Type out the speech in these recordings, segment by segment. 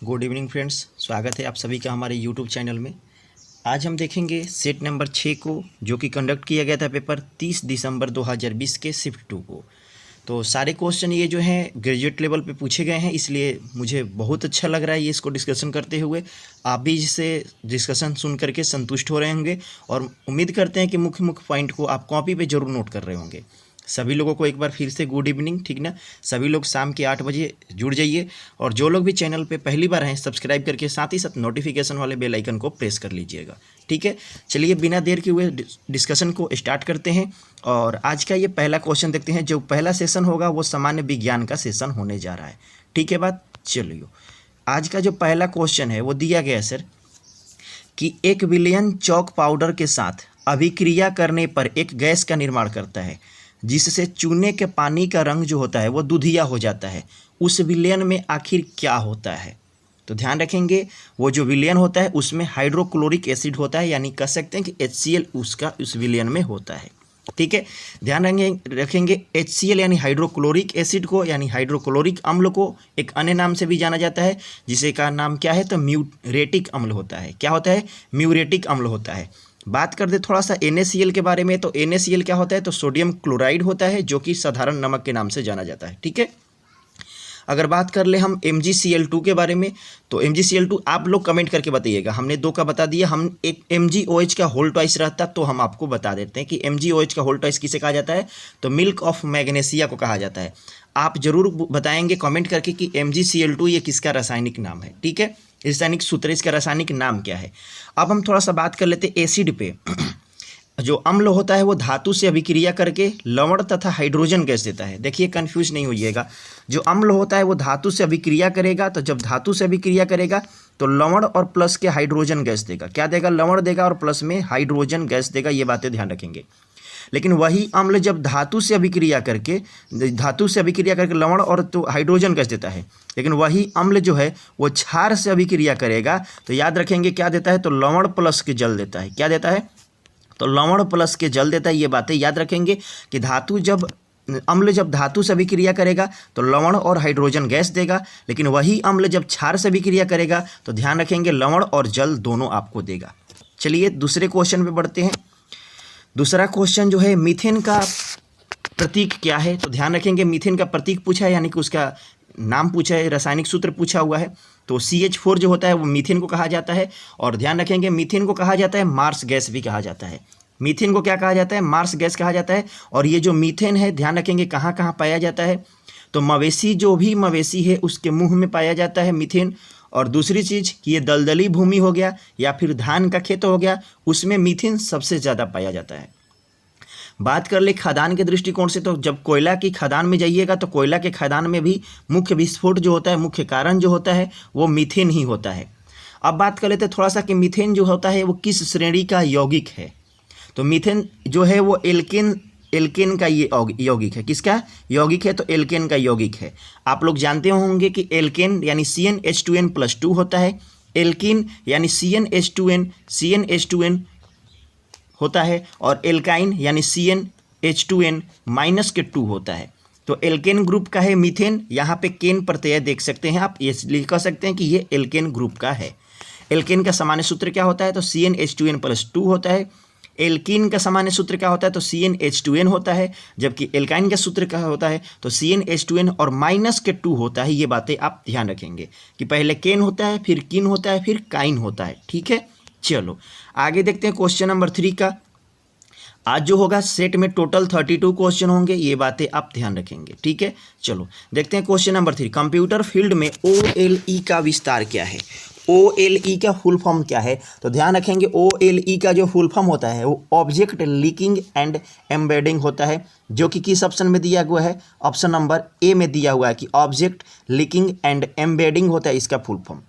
Good evening friends, स्वागत है आप सभी का हमारे यूट्यूब चैनल में। आज हम देखेंगे सेट नंबर 6 को, जो कि कंडक्ट किया गया था पेपर 30 दिसंबर 2020 के शिफ्ट 2 को। तो सारे क्वेश्चन ये जो हैं ग्रेजुएट लेवल पे पूछे गए हैं, इसलिए मुझे बहुत अच्छा लग रहा है ये इसको डिस्कशन करते हुए। आप भी इससे डिस्कशन सुन करके संतुष्ट हो रहे होंगे और उम्मीद करते हैं कि मुख्य मुख्य पॉइंट को आप कॉपी पे जरूर नोट कर रहे होंगे। सभी लोगों को एक बार फिर से गुड इवनिंग, ठीक ना। सभी लोग शाम के 8 बजे जुड़ जाइए और जो लोग भी चैनल पे पहली बार हैं सब्सक्राइब करके साथ ही साथ नोटिफिकेशन वाले बेल आइकन को प्रेस कर लीजिएगा, ठीक है। चलिए बिना देर के हुए डिस्कशन को स्टार्ट करते हैं और आज का ये पहला क्वेश्चन देखते हैं। जो पहला सेशन होगा वो सामान्य विज्ञान का सेशन होने जा रहा है, ठीक है बात। चलिए आज का जो पहला क्वेश्चन है वो दिया गया है सर कि 1 विलयन चॉक पाउडर के साथ अभिक्रिया करने पर एक गैस का निर्माण करता है जिससे चूने के पानी का रंग जो होता है वो दूधिया हो जाता है। उस विलयन में आखिर क्या होता है? तो ध्यान रखेंगे वो जो विलयन होता है उसमें हाइड्रोक्लोरिक एसिड होता है, यानी कह सकते हैं कि HCl उसका उस विलयन में होता है, ठीक है। ध्यान रखेंगे HCl यानी हाइड्रोक्लोरिक एसिड को, यानी हाइड्रोक्लोरिक अम्ल को एक अन्य नाम से भी जाना जाता है, जिसे का नाम क्या है तो म्यूरेटिक अम्ल होता है। क्या होता है? म्यूरेटिक अम्ल होता है। बात कर दे थोड़ा सा NaCl के बारे में, तो NaCl क्या होता है तो सोडियम क्लोराइड होता है, जो कि साधारण नमक के नाम से जाना जाता है, ठीक है। अगर बात कर ले हम MgCl2 के बारे में, तो MgCl2 आप लोग कमेंट करके बताइएगा। हमने 2 का बता दिया, हम एक MgOH का होल ट्वाइस रहता तो हम आपको बता देते हैं कि MgOH का होल ट्वाइस किसे कहा जाता है तो मिल्क ऑफ मैग्नीशिया को कहा जाता है। आप जरूर बताएंगे कमेंट करके कि MgCl2 ये किसका रासायनिक नाम है, ठीक है। रासायनिक सूत्र, इसका रासायनिक नाम क्या है। अब हम थोड़ा सा बात कर लेते हैं एसिड पे। जो अम्ल होता है वो धातु से अभिक्रिया करके लवण तथा हाइड्रोजन गैस देता है। देखिए कंफ्यूज नहीं होइएगा, जो अम्ल होता है वो धातु से अभिक्रिया करेगा, तो जब धातु से अभिक्रिया करेगा तो लवण और प्लस के हाइड्रोजन गैस देगा। क्या देगा? लवण देगा और प्लस में हाइड्रोजन गैस देगा। ये बातें ध्यान रखेंगे। लेकिन वही अम्ल जब धातु से अभिक्रिया करके लवण और तो हाइड्रोजन गैस देता है, लेकिन वही अम्ल जो है वो क्षार से अभिक्रिया करेगा तो याद रखेंगे क्या देता है तो लवण प्लस के जल देता है। क्या देता है? तो लवण प्लस के जल देता है। ये बातें याद रखेंगे कि अम्ल जब धातु से अभिक्रिया करेगा तो लवण और हाइड्रोजन गैस देगा, लेकिन वही अम्ल जब क्षार से अभिक्रिया करेगा तो ध्यान रखेंगे लवण और जल दोनों आपको देगा। चलिए दूसरे क्वेश्चन पे बढ़ते हैं। दूसरा क्वेश्चन जो है मीथेन का प्रतीक क्या है, तो ध्यान रखेंगे मीथेन का प्रतीक पूछा है, यानी कि उसका नाम पूछा है, रासायनिक सूत्र पूछा हुआ है। तो CH4 जो होता है वो मीथेन को कहा जाता है। और ध्यान रखेंगे मीथेन को कहा जाता है मार्स गैस भी कहा जाता है। मीथेन को क्या कहा जाता है? मार्स गैस कहा जाता है। और ये जो मीथेन है ध्यान रखेंगे कहाँ कहाँ पाया जाता है तो मवेशी, जो भी मवेशी है उसके मुंह में पाया जाता है मीथेन। और दूसरी चीज़ कि ये दलदली भूमि हो गया या फिर धान का खेत हो गया, उसमें मीथेन सबसे ज़्यादा पाया जाता है। बात कर ले खदान के दृष्टिकोण से, तो जब कोयला की खदान में जाइएगा तो कोयला के खदान में भी मुख्य विस्फोट जो होता है, मुख्य कारण जो होता है वो मीथेन ही होता है। अब बात कर लेते हैं थोड़ा सा कि मीथेन जो होता है वो किस श्रेणी का यौगिक है। तो मीथेन जो है वो एल्केन का ये यौगिक है। किसका यौगिक है? तो एल्केन का यौगिक है। आप लोग जानते होंगे कि एल्केन यानी CnH2n+2 होता है, एल्कीन यानी CnH2n होता है, और एल्काइन यानी CnH2n-2 होता है। तो एल्केन ग्रुप का है मीथेन। यहाँ पे केन प्रत्यय देख सकते हैं आप, ये कह सकते हैं कि ये एल्केन ग्रुप का है। एल्केन का सामान्य सूत्र क्या होता है तो CnH2n+2 होता है। एल्कीन का सामान्य सूत्र क्या होता है तो CnH2n होता है, जबकि एल्काइन का सूत्र क्या होता है तो CnH2n और -2 होता है। ये बातें आप ध्यान रखेंगे कि पहले केन होता है, फिर किन होता है, फिर काइन होता है, ठीक है। चलो आगे देखते हैं क्वेश्चन नंबर 3 का। आज जो होगा सेट में टोटल 32 क्वेश्चन होंगे, ये बातें आप ध्यान रखेंगे, ठीक है। चलो देखते हैं क्वेश्चन नंबर 3। कंप्यूटर फील्ड में OLE का विस्तार क्या है? OLE का फुल फॉर्म क्या है? तो ध्यान रखेंगे OLE का जो फुल फॉर्म होता है वो ऑब्जेक्ट लिंकिंग एंड एम्बेडिंग होता है, जो कि किस ऑप्शन में दिया हुआ है? ऑप्शन नंबर A में दिया हुआ है कि ऑब्जेक्ट लिंकिंग एंड एम्बेडिंग होता है इसका फुल फॉर्म।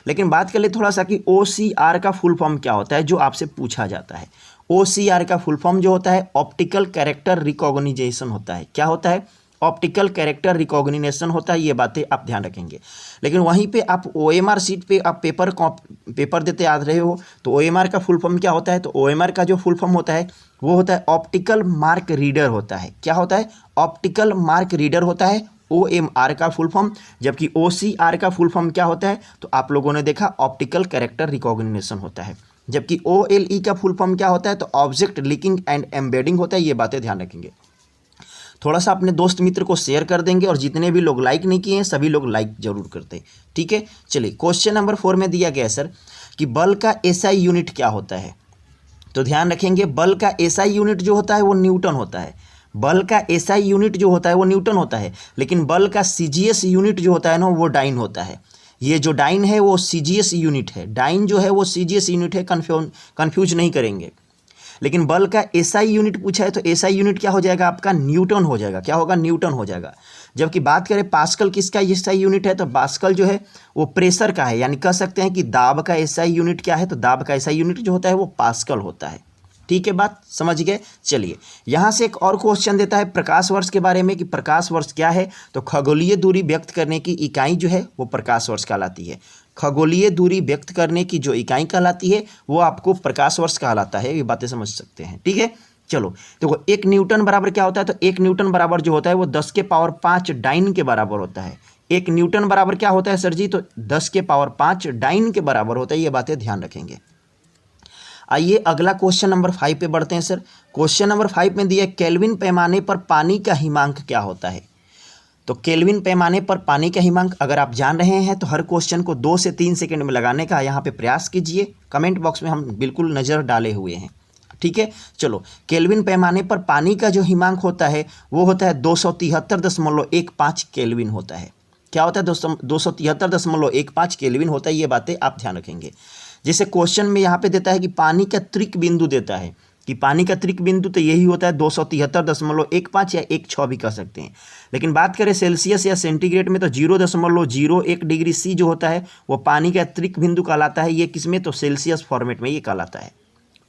लेकिन बात कर ले थोड़ा सा कि OCR का फुल फॉर्म क्या होता है, जो आपसे पूछा जाता है। OCR का फुल फॉर्म जो होता है ऑप्टिकल कैरेक्टर रिकॉग्निशन होता है। क्या होता है? ऑप्टिकल कैरेक्टर रिकॉग्निशन होता है। ये बातें आप ध्यान रखेंगे। लेकिन वहीं पे आप OMR सीट पे आप पेपर देते आ रहे हो तो OMR का फुल फॉर्म क्या होता है? तो OMR का जो फुल फॉर्म होता है वो होता है ऑप्टिकल मार्क रीडर होता है। क्या होता है? ऑप्टिकल मार्क रीडर होता है OMR का फुल फॉर्म, जबकि OCR का फुल फॉर्म क्या होता है, तो आप लोगों ने देखा ऑप्टिकल कैरेक्टर रिकॉग्निशन होता है, जबकि OLE का फुल फॉर्म क्या होता है, तो ऑब्जेक्ट लिंकिंग एंड एम्बेडिंग होता है। ये बातें ध्यान रखेंगे। थोड़ा सा अपने दोस्त मित्र को शेयर कर देंगे, और जितने भी लोग लाइक नहीं किए हैं सभी लोग लाइक जरूर करते हैं, ठीक है। चलिए क्वेश्चन नंबर 4 में दिया गया है सर कि बल का SI यूनिट क्या होता है। तो ध्यान रखेंगे, बल का SI यूनिट जो होता है वो न्यूटन होता है। बल का SI यूनिट जो होता है वो न्यूटन होता है, लेकिन बल का CGS यूनिट जो होता है ना वो डाइन होता है। ये जो डाइन है वो CGS यूनिट है, डाइन जो है वो CGS यूनिट है, कन्फ्यूज नहीं करेंगे। लेकिन बल का SI यूनिट पूछा है तो SI यूनिट क्या हो जाएगा आपका, न्यूटन हो जाएगा। क्या होगा, न्यूटन हो जाएगा। जबकि बात करें पास्कल किसका SI यूनिट है, तो पास्कल जो है वो प्रेशर का है, यानी कह सकते हैं कि दाब का SI यूनिट क्या है, तो दाब का SI यूनिट जो होता है वो पास्कल होता है। ठीक है, बात समझ गए। चलिए यहाँ से एक और क्वेश्चन देता है प्रकाश वर्ष के बारे में कि प्रकाश वर्ष क्या है, तो खगोलीय दूरी व्यक्त करने की इकाई जो है वो प्रकाश वर्ष कहलाती है। खगोलीय दूरी व्यक्त करने की जो इकाई कहलाती है वो आपको प्रकाश वर्ष कहलाता है। ये बातें समझ सकते हैं, ठीक है। चलो देखो, 1 न्यूटन बराबर क्या होता है, तो 1 न्यूटन बराबर जो होता है वो 10 के पावर 5 डाइन के बराबर होता है। 1 न्यूटन बराबर क्या होता है सर जी, तो 10 के पावर 5 डाइन के बराबर होता है। ये बातें ध्यान रखेंगे। आइए अगला क्वेश्चन नंबर 5 पे बढ़ते हैं सर। क्वेश्चन नंबर 5 में दिया केल्विन पैमाने पर पानी का हिमांक क्या होता है। तो केल्विन पैमाने पर पानी का हिमांक अगर आप जान रहे हैं तो हर क्वेश्चन को 2 से 3 सेकंड में लगाने का यहाँ पे प्रयास कीजिए। कमेंट बॉक्स में हम बिल्कुल नज़र डाले हुए हैं, ठीक है। चलो, केल्विन पैमाने पर पानी का जो हिमांक होता है वो होता है 273.15 केल्विन होता है। क्या होता है दोस्तों, 273.15 केल्विन होता है। ये बातें आप ध्यान रखेंगे। जैसे क्वेश्चन में यहाँ पे देता है कि पानी का त्रिक बिंदु देता है, कि पानी का त्रिक बिंदु तो यही होता है 273.15 या 16 भी कह सकते हैं। लेकिन बात करें सेल्सियस या सेंटीग्रेड में तो 0.01 डिग्री सी जो होता है वो पानी का त्रिक बिंदु कहलाता है। ये किसमें, तो सेल्सियस फॉर्मेट में ये कहलाता है,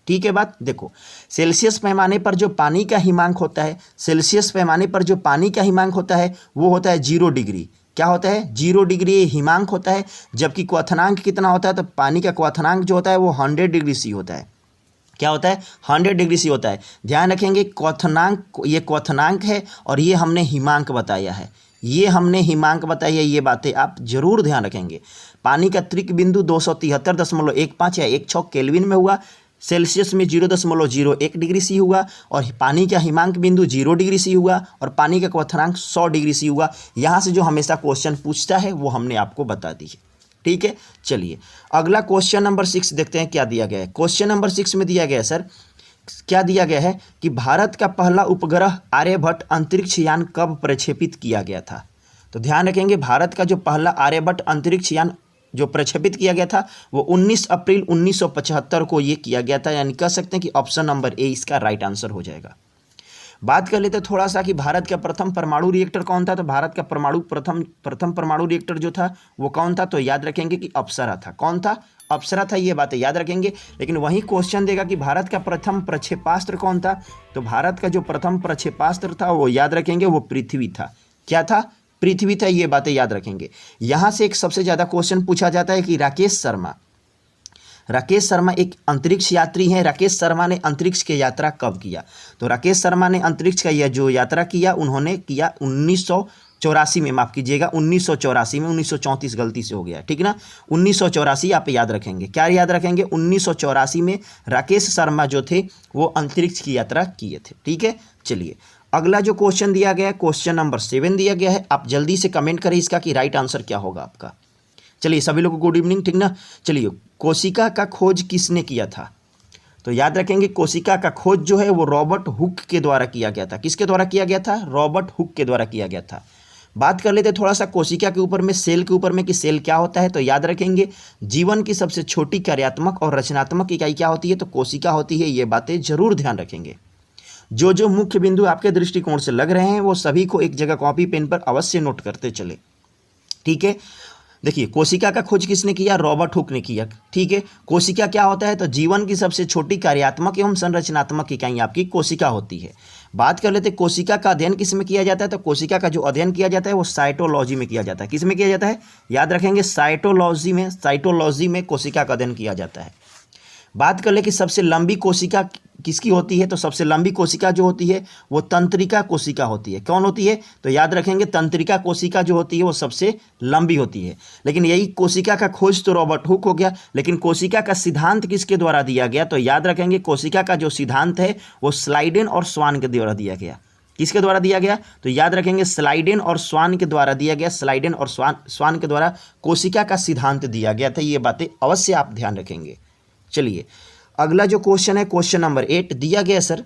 ठीक है। बात देखो, सेल्सियस पैमाने पर जो पानी का हिमांक होता है, सेल्सियस पैमाने पर जो पानी का हिमांक होता है वो होता है 0 डिग्री। क्या होता है, 0 डिग्री हिमांक होता है। जबकि क्वथनांक कितना होता है, तो पानी का क्वथनांक जो होता है वो 100 डिग्री सी होता है। क्या होता है, 100 डिग्री सी होता है। ध्यान रखेंगे, क्वथनांक, ये क्वथनांक है और ये हमने हिमांक बताया है, ये हमने हिमांक बताया है। ये बातें आप जरूर ध्यान रखेंगे। पानी का त्रिक बिंदु 273.15 या 16 केल्विन में हुआ, सेल्सियस में 0.01 डिग्री सी हुआ, और पानी का हिमांक बिंदु 0 डिग्री सी हुआ, और पानी का क्वथनांक 100 डिग्री सी हुआ। यहाँ से जो हमेशा क्वेश्चन पूछता है वो हमने आपको बता दी है, ठीक है। चलिए अगला क्वेश्चन नंबर 6 देखते हैं क्या दिया गया है। क्वेश्चन नंबर 6 में दिया गया है सर, क्या दिया गया है कि भारत का पहला उपग्रह आर्यभट्ट अंतरिक्ष यान कब प्रक्षेपित किया गया था। तो ध्यान रखेंगे, भारत का जो पहला आर्यभट्ट अंतरिक्ष यान जो प्रक्षेपित किया गया था वो 19 अप्रैल 1975 को ये किया गया था। यानी कह सकते हैं कि ऑप्शन नंबर ए इसका राइट आंसर हो जाएगा। बात कर लेते थोड़ा सा कि भारत का प्रथम परमाणु रिएक्टर कौन था। तो भारत का प्रथम परमाणु रिएक्टर जो था वो कौन था, तो याद रखेंगे कि अप्सरा था। कौन था, अप्सरा था। ये बातें याद रखेंगे। लेकिन वही क्वेश्चन देगा कि भारत का प्रथम प्रक्षेपास्त्र कौन था। तो भारत का जो प्रथम प्रक्षेपास्त्र था वो याद रखेंगे वो पृथ्वी था। क्या था, पृथ्वी था। ये बातें याद रखेंगे। यहाँ से एक सबसे ज़्यादा क्वेश्चन पूछा जाता है कि राकेश शर्मा एक अंतरिक्ष यात्री हैं। राकेश शर्मा ने अंतरिक्ष की यात्रा कब किया। तो राकेश शर्मा ने अंतरिक्ष का यह जो यात्रा किया उन्होंने किया 1984 में, माफ़ कीजिएगा 1984 में, 1934 गलती से हो गया, ठीक ना। 1984 आप याद रखेंगे। क्या याद रखेंगे, 1984 में राकेश शर्मा जो थे वो अंतरिक्ष की यात्रा किए थे, ठीक है। चलिए अगला जो क्वेश्चन दिया गया है, क्वेश्चन नंबर 7 दिया गया है। आप जल्दी से कमेंट करें इसका कि राइट आंसर क्या होगा आपका। चलिए सभी लोगों को गुड इवनिंग, ठीक ना। चलिए, कोशिका का खोज किसने किया था। तो याद रखेंगे कोशिका का खोज जो है वो रॉबर्ट हुक के द्वारा किया गया था। किसके द्वारा किया गया था, रॉबर्ट हुक के द्वारा किया गया था। बात कर लेते थोड़ा सा कोशिका के ऊपर में, सेल के ऊपर में कि सेल क्या होता है। तो याद रखेंगे जीवन की सबसे छोटी कार्यात्मक और रचनात्मक इकाई क्या होती है, तो कोशिका होती है। ये बातें जरूर ध्यान रखेंगे। जो मुख्य बिंदु आपके दृष्टिकोण से लग रहे हैं वो सभी को एक जगह कॉपी पेन पर अवश्य नोट करते चले, ठीक है। देखिए कोशिका का खोज किसने किया, रॉबर्ट हुक ने किया, ठीक है। कोशिका क्या होता है, तो जीवन की सबसे छोटी कार्यात्मक एवं संरचनात्मक इकाई आपकी कोशिका होती है। बात कर लेते कोशिका का अध्ययन किस में किया जाता है। तो कोशिका का जो अध्ययन किया जाता है वो साइटोलॉजी में किया जाता है। किस में किया जाता है, याद रखेंगे साइटोलॉजी में कोशिका का अध्ययन किया जाता है। बात कर ले कि सबसे लंबी कोशिका किसकी होती है? तो सबसे लंबी कोशिका जो होती है वो तंत्रिका कोशिका होती है। कौन होती है? तो याद रखेंगे तंत्रिका कोशिका जो होती है वो सबसे लंबी होती है। लेकिन यही कोशिका का खोज तो रॉबर्ट हुक हो गया, लेकिन कोशिका का सिद्धांत किसके द्वारा दिया गया? तो याद रखेंगे कोशिका का जो सिद्धांत है वो स्लाइडेन और स्वान के द्वारा दिया गया। किसके द्वारा दिया गया? तो याद रखेंगे स्लाइडेन और स्वान के द्वारा दिया गया। स्लाइडेन और स्वान के द्वारा कोशिका का सिद्धांत दिया गया था। ये बातें अवश्य आप ध्यान रखेंगे। चलिए अगला जो क्वेश्चन है क्वेश्चन नंबर 8 दिया गया सर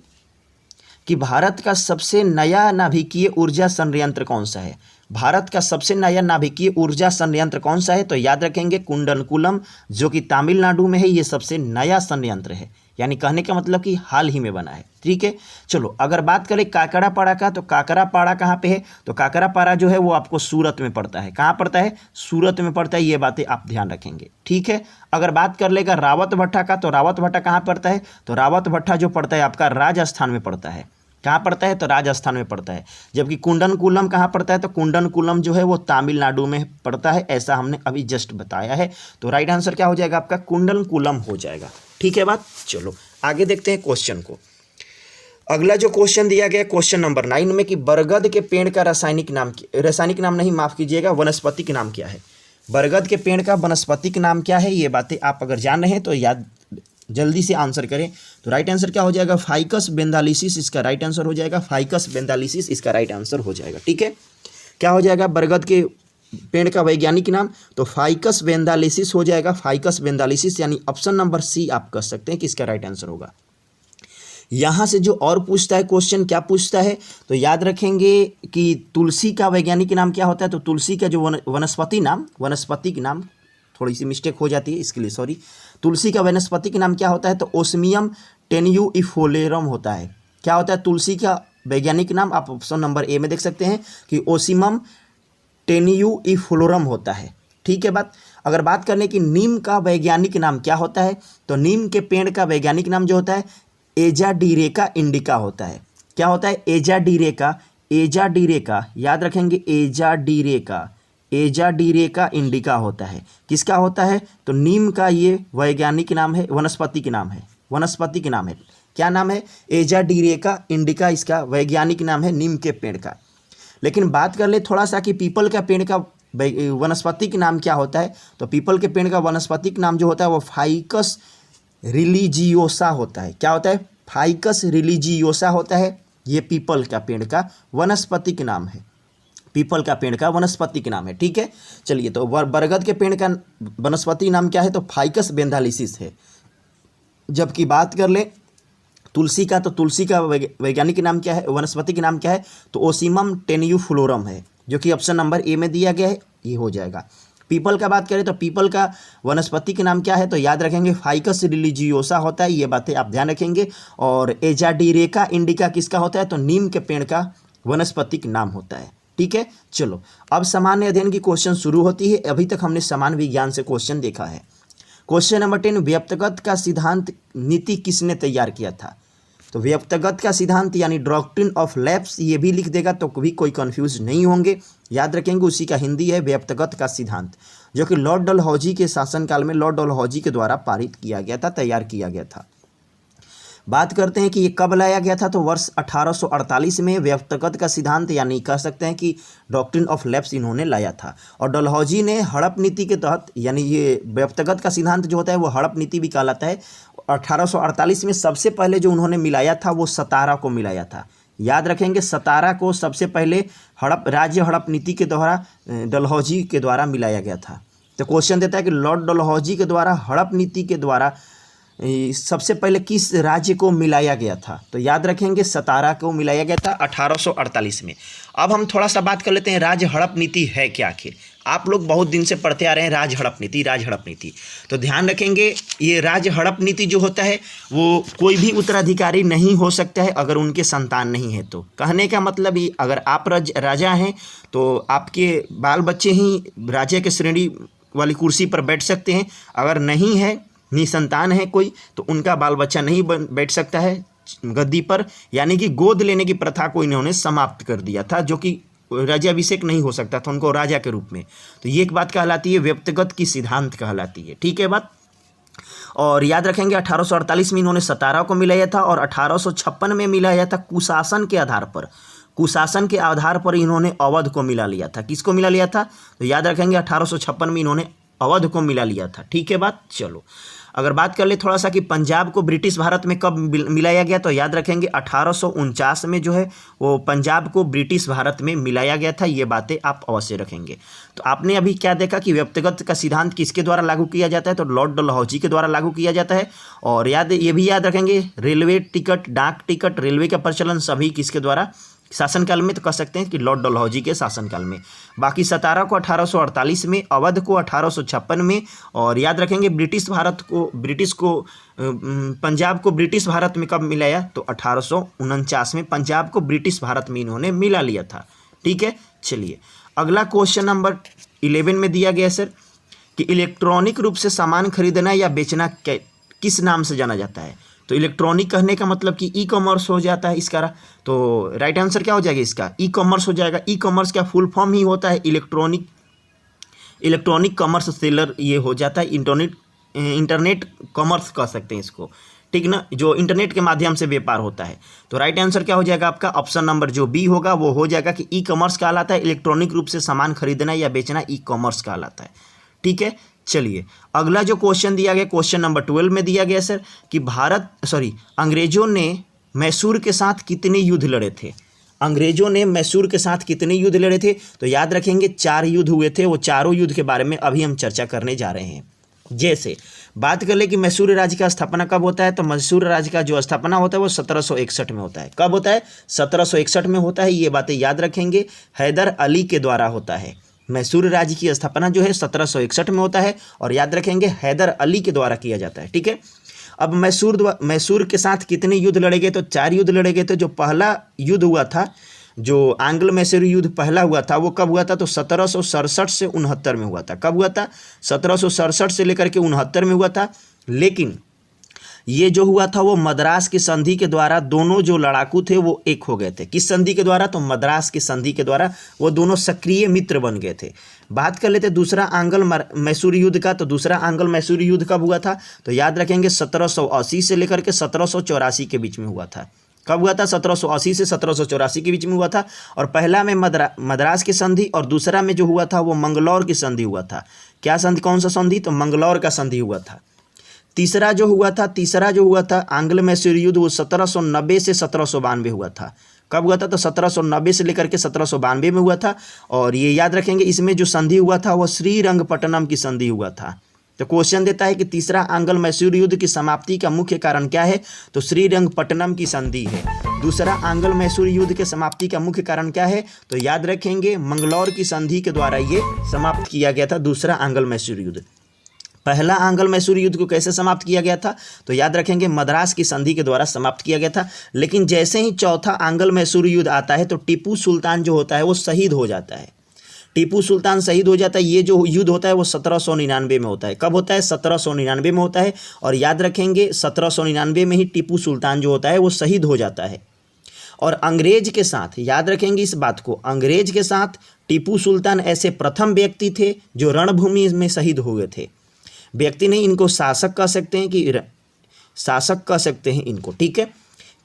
कि भारत का सबसे नया नाभिकीय ऊर्जा संयंत्र कौन सा है? भारत का सबसे नया नाभिकीय ऊर्जा संयंत्र कौन सा है? तो याद रखेंगे कुंडनकुलम जो कि तमिलनाडु में है। ये सबसे नया संयंत्र है, यानी कहने का मतलब कि हाल ही में बना है। ठीक है, चलो अगर बात करें काकरापाड़ा का, तो काकरापाड़ा कहाँ पे है? तो काकरापाड़ा जो है वो आपको सूरत में पड़ता है। कहाँ पड़ता है? सूरत में पड़ता है। ये बातें आप ध्यान रखेंगे। ठीक है, अगर बात कर लेगा रावत भट्टा का, तो रावत भट्टा कहाँ पड़ता है? तो रावत भट्टा जो पड़ता है आपका राजस्थान में पड़ता है। कहाँ पड़ता है? तो राजस्थान में पड़ता है। जबकि कुंडनकुलम कहाँ पड़ता है? तो कुंडनकुलम जो है वो तमिलनाडु में पड़ता है। ऐसा हमने अभी जस्ट बताया है। तो राइट आंसर क्या हो जाएगा आपका? कुंडनकुलम हो जाएगा। ठीक है बात। चलो आगे देखते हैं क्वेश्चन को। अगला जो क्वेश्चन दिया गया क्वेश्चन नंबर 9 में कि बरगद के पेड़ का रासायनिक नाम नहीं, माफ कीजिएगा, वनस्पतिक नाम क्या है? बरगद के पेड़ का वनस्पतिक नाम क्या है? ये बातें आप अगर जान रहे हैं तो याद जल्दी से आंसर करें। तो राइट आंसर क्या हो जाएगा? फाइकस बेंथालिसिस इसका राइट आंसर हो जाएगा। फाइकस बेंथालिसिस इसका राइट आंसर हो जाएगा। ठीक है, क्या हो जाएगा बरगद के पेड़ का वैज्ञानिक नाम? तो फाइकस बेंथालिसिस हो जाएगा। फाइकस बेंथालिसिस, यानी ऑप्शन नंबर सी आप कर सकते हैं कि इसका राइट आंसर होगा। यहाँ से जो और पूछता है क्वेश्चन, क्या पूछता है? तो याद रखेंगे कि तुलसी का वैज्ञानिक नाम क्या होता है? तो तुलसी का जो वनस्पतिक नाम, थोड़ी सी मिस्टेक हो जाती है इसके लिए सॉरी। तुलसी का वनस्पतिक नाम क्या होता है? तो ओस्मियम टेन्यूइफोलेरम होता है। क्या होता है तुलसी का वैज्ञानिक नाम? आप ऑप्शन नंबर ए में देख सकते हैं कि ओसिमम टेन्यूइफोलोरम होता है। ठीक है बात। अगर बात करने की नीम का वैज्ञानिक नाम क्या होता है? तो नीम के पेड़ का वैज्ञानिक नाम जो होता है एजाडीरेका इंडिका होता है। क्या होता है? एजाडीरेका, याद रखेंगे एजाडीरेका इंडिका होता है। किसका होता है? तो नीम का ये वैज्ञानिक नाम है, वनस्पतिक नाम है। क्या नाम है? एजाडीरेका इंडिका इसका वैज्ञानिक नाम है नीम के पेड़ का। लेकिन बात कर ले थोड़ा सा कि पीपल का पेड़ का वनस्पतिक नाम क्या होता है? तो पीपल के पेड़ का वनस्पतिक नाम जो होता है वो फाइकस रिलीजियोसा होता है। क्या होता है? फाइकस रिलीजियोसा होता है। ये पीपल का पेड़ का वनस्पतिक नाम है। पीपल का पेड़ का वनस्पतिक नाम है। ठीक है, चलिए तो बरगद के पेड़ का वनस्पति नाम क्या है? तो फाइकस बेंथालिसिस है। जबकि बात कर ले तुलसी का, तो तुलसी का वैज्ञानिक नाम क्या है, वनस्पतिक नाम क्या है? तो ओसिमम टेन्यूफ्लोरम है, जो कि ऑप्शन नंबर ए में दिया गया है। ये हो जाएगा। पीपल का बात करें तो पीपल का वनस्पतिक नाम क्या है? तो याद रखेंगे फाइकस रिलीजियोसा होता है। ये बातें आप ध्यान रखेंगे। और एजाडीरेका इंडिका किसका होता है? तो नीम के पेड़ का वनस्पतिक नाम होता है। ठीक है, चलो अब सामान्य अध्ययन की क्वेश्चन शुरू होती है। अभी तक हमने सामान्य विज्ञान से क्वेश्चन देखा है। क्वेश्चन नंबर 10, व्यक्तिगत का सिद्धांत नीति किसने तैयार किया था? तो व्यक्तिगत का सिद्धांत यानी डॉक्ट्रिन ऑफ लैप्स, ये भी लिख देगा तो कभी कोई कंफ्यूज नहीं होंगे। याद रखेंगे उसी का हिंदी है व्यक्तिगत का सिद्धांत, जो कि लॉर्ड डलहौजी के शासनकाल में लॉर्ड डलहौजी के द्वारा पारित किया गया था, तैयार किया गया था। बात करते हैं कि ये कब लाया गया था? तो वर्ष 1848 में व्यक्तिगत का सिद्धांत यानी कह सकते हैं कि डॉक्ट्रिन ऑफ लैप्स इन्होंने लाया था। और डलहौजी ने हड़प नीति के तहत, यानी ये व्यक्तिगत का सिद्धांत जो होता है वो हड़प नीति भी कहलाता है। 1848 में सबसे पहले जो उन्होंने मिलाया था वो सतारा को मिलाया था। याद रखेंगे सतारा को सबसे पहले राज्य हड़प नीति के द्वारा डलहौजी के द्वारा मिलाया गया था। तो क्वेश्चन देता है कि लॉर्ड डलहौजी के द्वारा हड़प नीति के द्वारा सबसे पहले किस राज्य को मिलाया गया था? तो याद रखेंगे सतारा को मिलाया गया था 1848 में। अब हम थोड़ा सा बात कर लेते हैं राज्य हड़प नीति है क्या आखिर। आप लोग बहुत दिन से पढ़ते आ रहे हैं राज्य हड़प नीति। तो ध्यान रखेंगे ये राज्य हड़प नीति जो होता है वो कोई भी उत्तराधिकारी नहीं हो सकता है अगर उनके संतान नहीं है तो। कहने का मतलब ही अगर आप राजा हैं तो आपके बाल बच्चे ही राजा के श्रेणी वाली कुर्सी पर बैठ सकते हैं। अगर नहीं है, निसंतान है कोई, तो उनका बाल बच्चा नहीं बैठ सकता है गद्दी पर। यानी कि गोद लेने की प्रथा को इन्होंने समाप्त कर दिया था, जो कि राज्याभिषेक नहीं हो सकता था उनको राजा के रूप में। तो ये एक बात कहलाती है व्यक्तिगत की सिद्धांत कहलाती है। ठीक है बात। और याद रखेंगे 1848 में इन्होंने सतारा को मिलाया था और 1856 में मिलाया था कुशासन के आधार पर। कुशासन के आधार पर इन्होंने अवध को मिला लिया था। किसको मिला लिया था? तो याद रखेंगे 1856 में इन्होंने अवध को मिला लिया था। ठीक है बात। चलो अगर बात कर ले थोड़ा सा कि पंजाब को ब्रिटिश भारत में कब मिलाया गया, तो याद रखेंगे 1849 में जो है वो पंजाब को ब्रिटिश भारत में मिलाया गया था। ये बातें आप अवश्य रखेंगे। तो आपने अभी क्या देखा कि व्यक्तिगत का सिद्धांत किसके द्वारा लागू किया जाता है, तो लॉर्ड डलहौजी के द्वारा लागू किया जाता है। और ये भी याद रखेंगे रेलवे टिकट, डाक टिकट, रेलवे का प्रचलन सभी किसके द्वारा? शासनकाल में, तो कह सकते हैं कि लॉर्ड डलहौजी के शासनकाल में। बाकी सतारा को 1848 में, अवध को 1856 में, और याद रखेंगे ब्रिटिश को पंजाब को ब्रिटिश भारत में कब मिलाया, तो 1849 में पंजाब को ब्रिटिश भारत में इन्होंने मिला लिया था। ठीक है। चलिए अगला क्वेश्चन नंबर 11 में दिया गया सर कि इलेक्ट्रॉनिक रूप से सामान खरीदना या बेचना किस नाम से जाना जाता है? तो इलेक्ट्रॉनिक कहने का मतलब कि ई कॉमर्स हो जाता है इसका। तो राइट आंसर क्या हो जाएगा इसका? ई कॉमर्स हो जाएगा। ई कॉमर्स का फुल फॉर्म ही होता है इलेक्ट्रॉनिक कॉमर्स सेलर, ये हो जाता है इंटरनेट कॉमर्स कह सकते हैं इसको। ठीक ना, जो इंटरनेट के माध्यम से व्यापार होता है। तो राइट आंसर क्या हो जाएगा आपका? ऑप्शन नंबर जो बी होगा वो हो जाएगा कि ई कॉमर्स कहलाता है। इलेक्ट्रॉनिक रूप से सामान खरीदना या बेचना ई कॉमर्स कहलाता है। ठीक है। चलिए अगला जो क्वेश्चन दिया गया, क्वेश्चन नंबर 12 में दिया गया सर कि अंग्रेजों ने मैसूर के साथ कितने युद्ध लड़े थे? अंग्रेजों ने मैसूर के साथ कितने युद्ध लड़े थे? तो याद रखेंगे 4 युद्ध हुए थे। वो चारों युद्ध के बारे में अभी हम चर्चा करने जा रहे हैं। जैसे बात कर ले कि मैसूर राज्य का स्थापना कब होता है, तो मैसूर राज्य का जो स्थापना होता है वो 1761 में होता है। कब होता है? 1761 में होता है। ये बातें याद रखेंगे, हैदर अली के द्वारा होता है। मैसूर राज्य की स्थापना जो है 1761 में होता है और याद रखेंगे हैदर अली के द्वारा किया जाता है। ठीक है। अब मैसूर के साथ कितने युद्ध लड़े गए? तो 4 युद्ध लड़े गए थे। जो पहला युद्ध हुआ था, जो आंग्ल मैसूर युद्ध पहला हुआ था, वो कब हुआ था? तो 1767 से 69 में हुआ था। कब हुआ था? 1767 से लेकर के 69 में हुआ था। लेकिन ये जो हुआ था वो मद्रास की संधि के द्वारा दोनों जो लड़ाकू थे वो एक हो गए थे। किस संधि के द्वारा? तो मद्रास की संधि के द्वारा वो दोनों सक्रिय मित्र बन गए थे। बात कर लेते दूसरा आंग्ल मैसूर युद्ध का। तो दूसरा आंग्ल मैसूर युद्ध कब हुआ था? तो याद रखेंगे 1780 से लेकर के 1784 के बीच में हुआ था। कब हुआ था? 1780 से 1784 के बीच में हुआ था। और पहला में मद्रास की संधि और दूसरा में जो हुआ था वो मंगलौर की संधि हुआ था। क्या संधि? कौन सा संधि? तो मंगलौर का संधि हुआ था। तीसरा जो हुआ था आंग्ल मैसूर युद्ध वो 1790 से 1792 हुआ था। कब हुआ था? तो 1790 से लेकर के 1792 में हुआ था। और ये याद रखेंगे इसमें जो संधि हुआ था वो श्रीरंगपट्टनम की संधि हुआ था। तो क्वेश्चन देता है कि तीसरा आंग्ल मैसूर युद्ध की समाप्ति का मुख्य कारण क्या है? तो श्रीरंगपट्टनम की संधि है। दूसरा आंग्ल मैसूर युद्ध के समाप्ति का मुख्य कारण क्या है? तो याद रखेंगे मंगलौर की संधि के द्वारा ये समाप्त किया गया था दूसरा आंग्ल मैसूर युद्ध। पहला आंग्ल मैसूर युद्ध को कैसे समाप्त किया गया था? तो याद रखेंगे मद्रास की संधि के द्वारा समाप्त किया गया था। लेकिन जैसे ही चौथा आंग्ल मैसूर युद्ध आता है तो टीपू सुल्तान जो होता है वो शहीद हो जाता है। टीपू सुल्तान शहीद हो जाता है। ये जो युद्ध होता है वो 1799 में होता है। कब होता है? 1799 में होता है। और याद रखेंगे 1799 में ही टीपू सुल्तान जो होता है वो शहीद हो जाता है। और अंग्रेज के साथ, याद रखेंगे इस बात को, अंग्रेज के साथ टीपू सुल्तान ऐसे प्रथम व्यक्ति थे जो रणभूमि में शहीद हुए थे। व्यक्ति नहीं, इनको शासक कह सकते हैं कि शासक कह सकते हैं इनको। ठीक है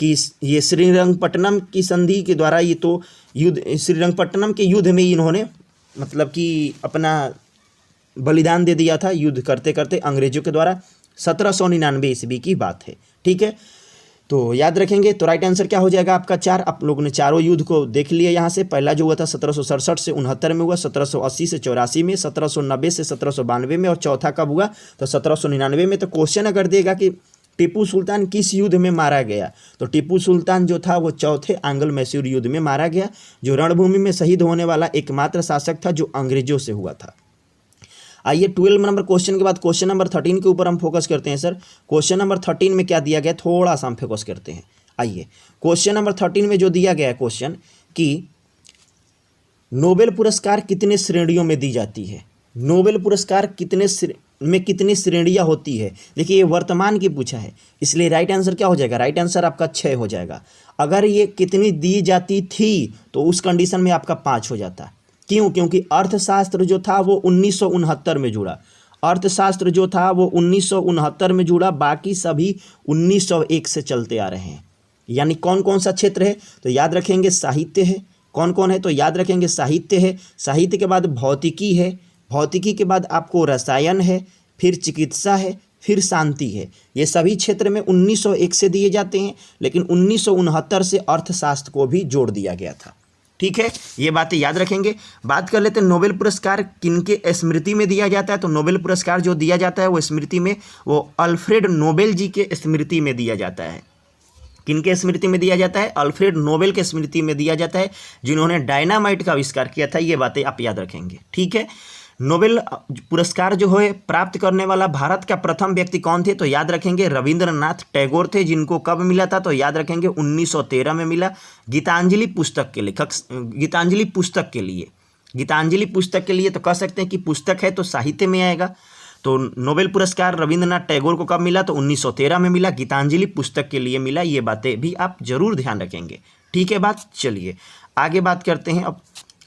कि ये श्रीरंगपट्टनम की संधि के द्वारा ये तो युद्ध, श्रीरंगपट्टनम के युद्ध में इन्होंने मतलब कि अपना बलिदान दे दिया था युद्ध करते करते अंग्रेजों के द्वारा। 1799 ईस्वी की बात है। ठीक है। तो याद रखेंगे। तो राइट आंसर क्या हो जाएगा आपका? 4। आप लोगों ने चारों युद्ध को देख लिया यहाँ से। पहला जो हुआ था 1767 से 69 में हुआ, 1780 से 84 में, 1790 से 1792 में, और चौथा कब हुआ? तो 1799 में। तो क्वेश्चन अगर देगा कि टीपू सुल्तान किस युद्ध में मारा गया, तो टीपू सुल्तान जो था वो चौथे आंग्ल मैसूर युद्ध में मारा गया, जो रणभूमि में शहीद होने वाला एकमात्र शासक था जो अंग्रेजों से हुआ था। आइए 12 नंबर क्वेश्चन के बाद क्वेश्चन नंबर 13 के ऊपर हम फोकस करते हैं सर। क्वेश्चन नंबर 13 में क्या दिया गया, थोड़ा सा हम फोकस करते हैं। आइए क्वेश्चन नंबर 13 में जो दिया गया है क्वेश्चन कि नोबेल पुरस्कार कितने श्रेणियों में दी जाती है? नोबेल पुरस्कार कितनी श्रेणियां होती है? देखिए ये वर्तमान की पूछा है, इसलिए राइट आंसर क्या हो जाएगा? राइट आंसर आपका 6 हो जाएगा। अगर ये कितनी दी जाती थी तो उस कंडीशन में आपका 5 हो जाता। क्यों? क्योंकि अर्थशास्त्र जो था वो 1969 में जुड़ा। अर्थशास्त्र जो था वो 1969 में जुड़ा, बाकी सभी 1901 से चलते आ रहे हैं। यानी कौन कौन सा क्षेत्र है, तो याद रखेंगे साहित्य है। कौन कौन है, तो याद रखेंगे साहित्य है, साहित्य के बाद भौतिकी है, भौतिकी के बाद आपको रसायन है, फिर चिकित्सा है, फिर शांति है। ये सभी क्षेत्र में 1901 से दिए जाते हैं, लेकिन 1969 से अर्थशास्त्र को भी जोड़ दिया गया था। ठीक है, ये बातें याद रखेंगे। बात कर लेते हैं नोबेल पुरस्कार किनके स्मृति में दिया जाता है। तो नोबेल पुरस्कार जो दिया जाता है वो स्मृति में, वो अल्फ्रेड नोबेल जी के स्मृति में दिया जाता है। किनके स्मृति में दिया जाता है, अल्फ्रेड नोबेल के स्मृति में दिया जाता है, जिन्होंने डायनामाइट का आविष्कार किया था। ये बातें आप याद रखेंगे। ठीक है, नोबेल पुरस्कार जो है प्राप्त करने वाला भारत का प्रथम व्यक्ति कौन थे, तो याद रखेंगे रविंद्रनाथ टैगोर थे, जिनको कब मिला था, तो याद रखेंगे 1913 में मिला। गीतांजलि पुस्तक के लेखक, गीतांजलि पुस्तक के लिए, गीतांजलि पुस्तक के लिए तो कह सकते हैं कि पुस्तक है तो साहित्य में आएगा। तो नोबेल पुरस्कार रविंद्रनाथ टैगोर को कब मिला, तो 1913 में मिला, गीतांजलि पुस्तक के लिए मिला। ये बातें भी आप जरूर ध्यान रखेंगे। ठीक है बात, चलिए आगे बात करते हैं अब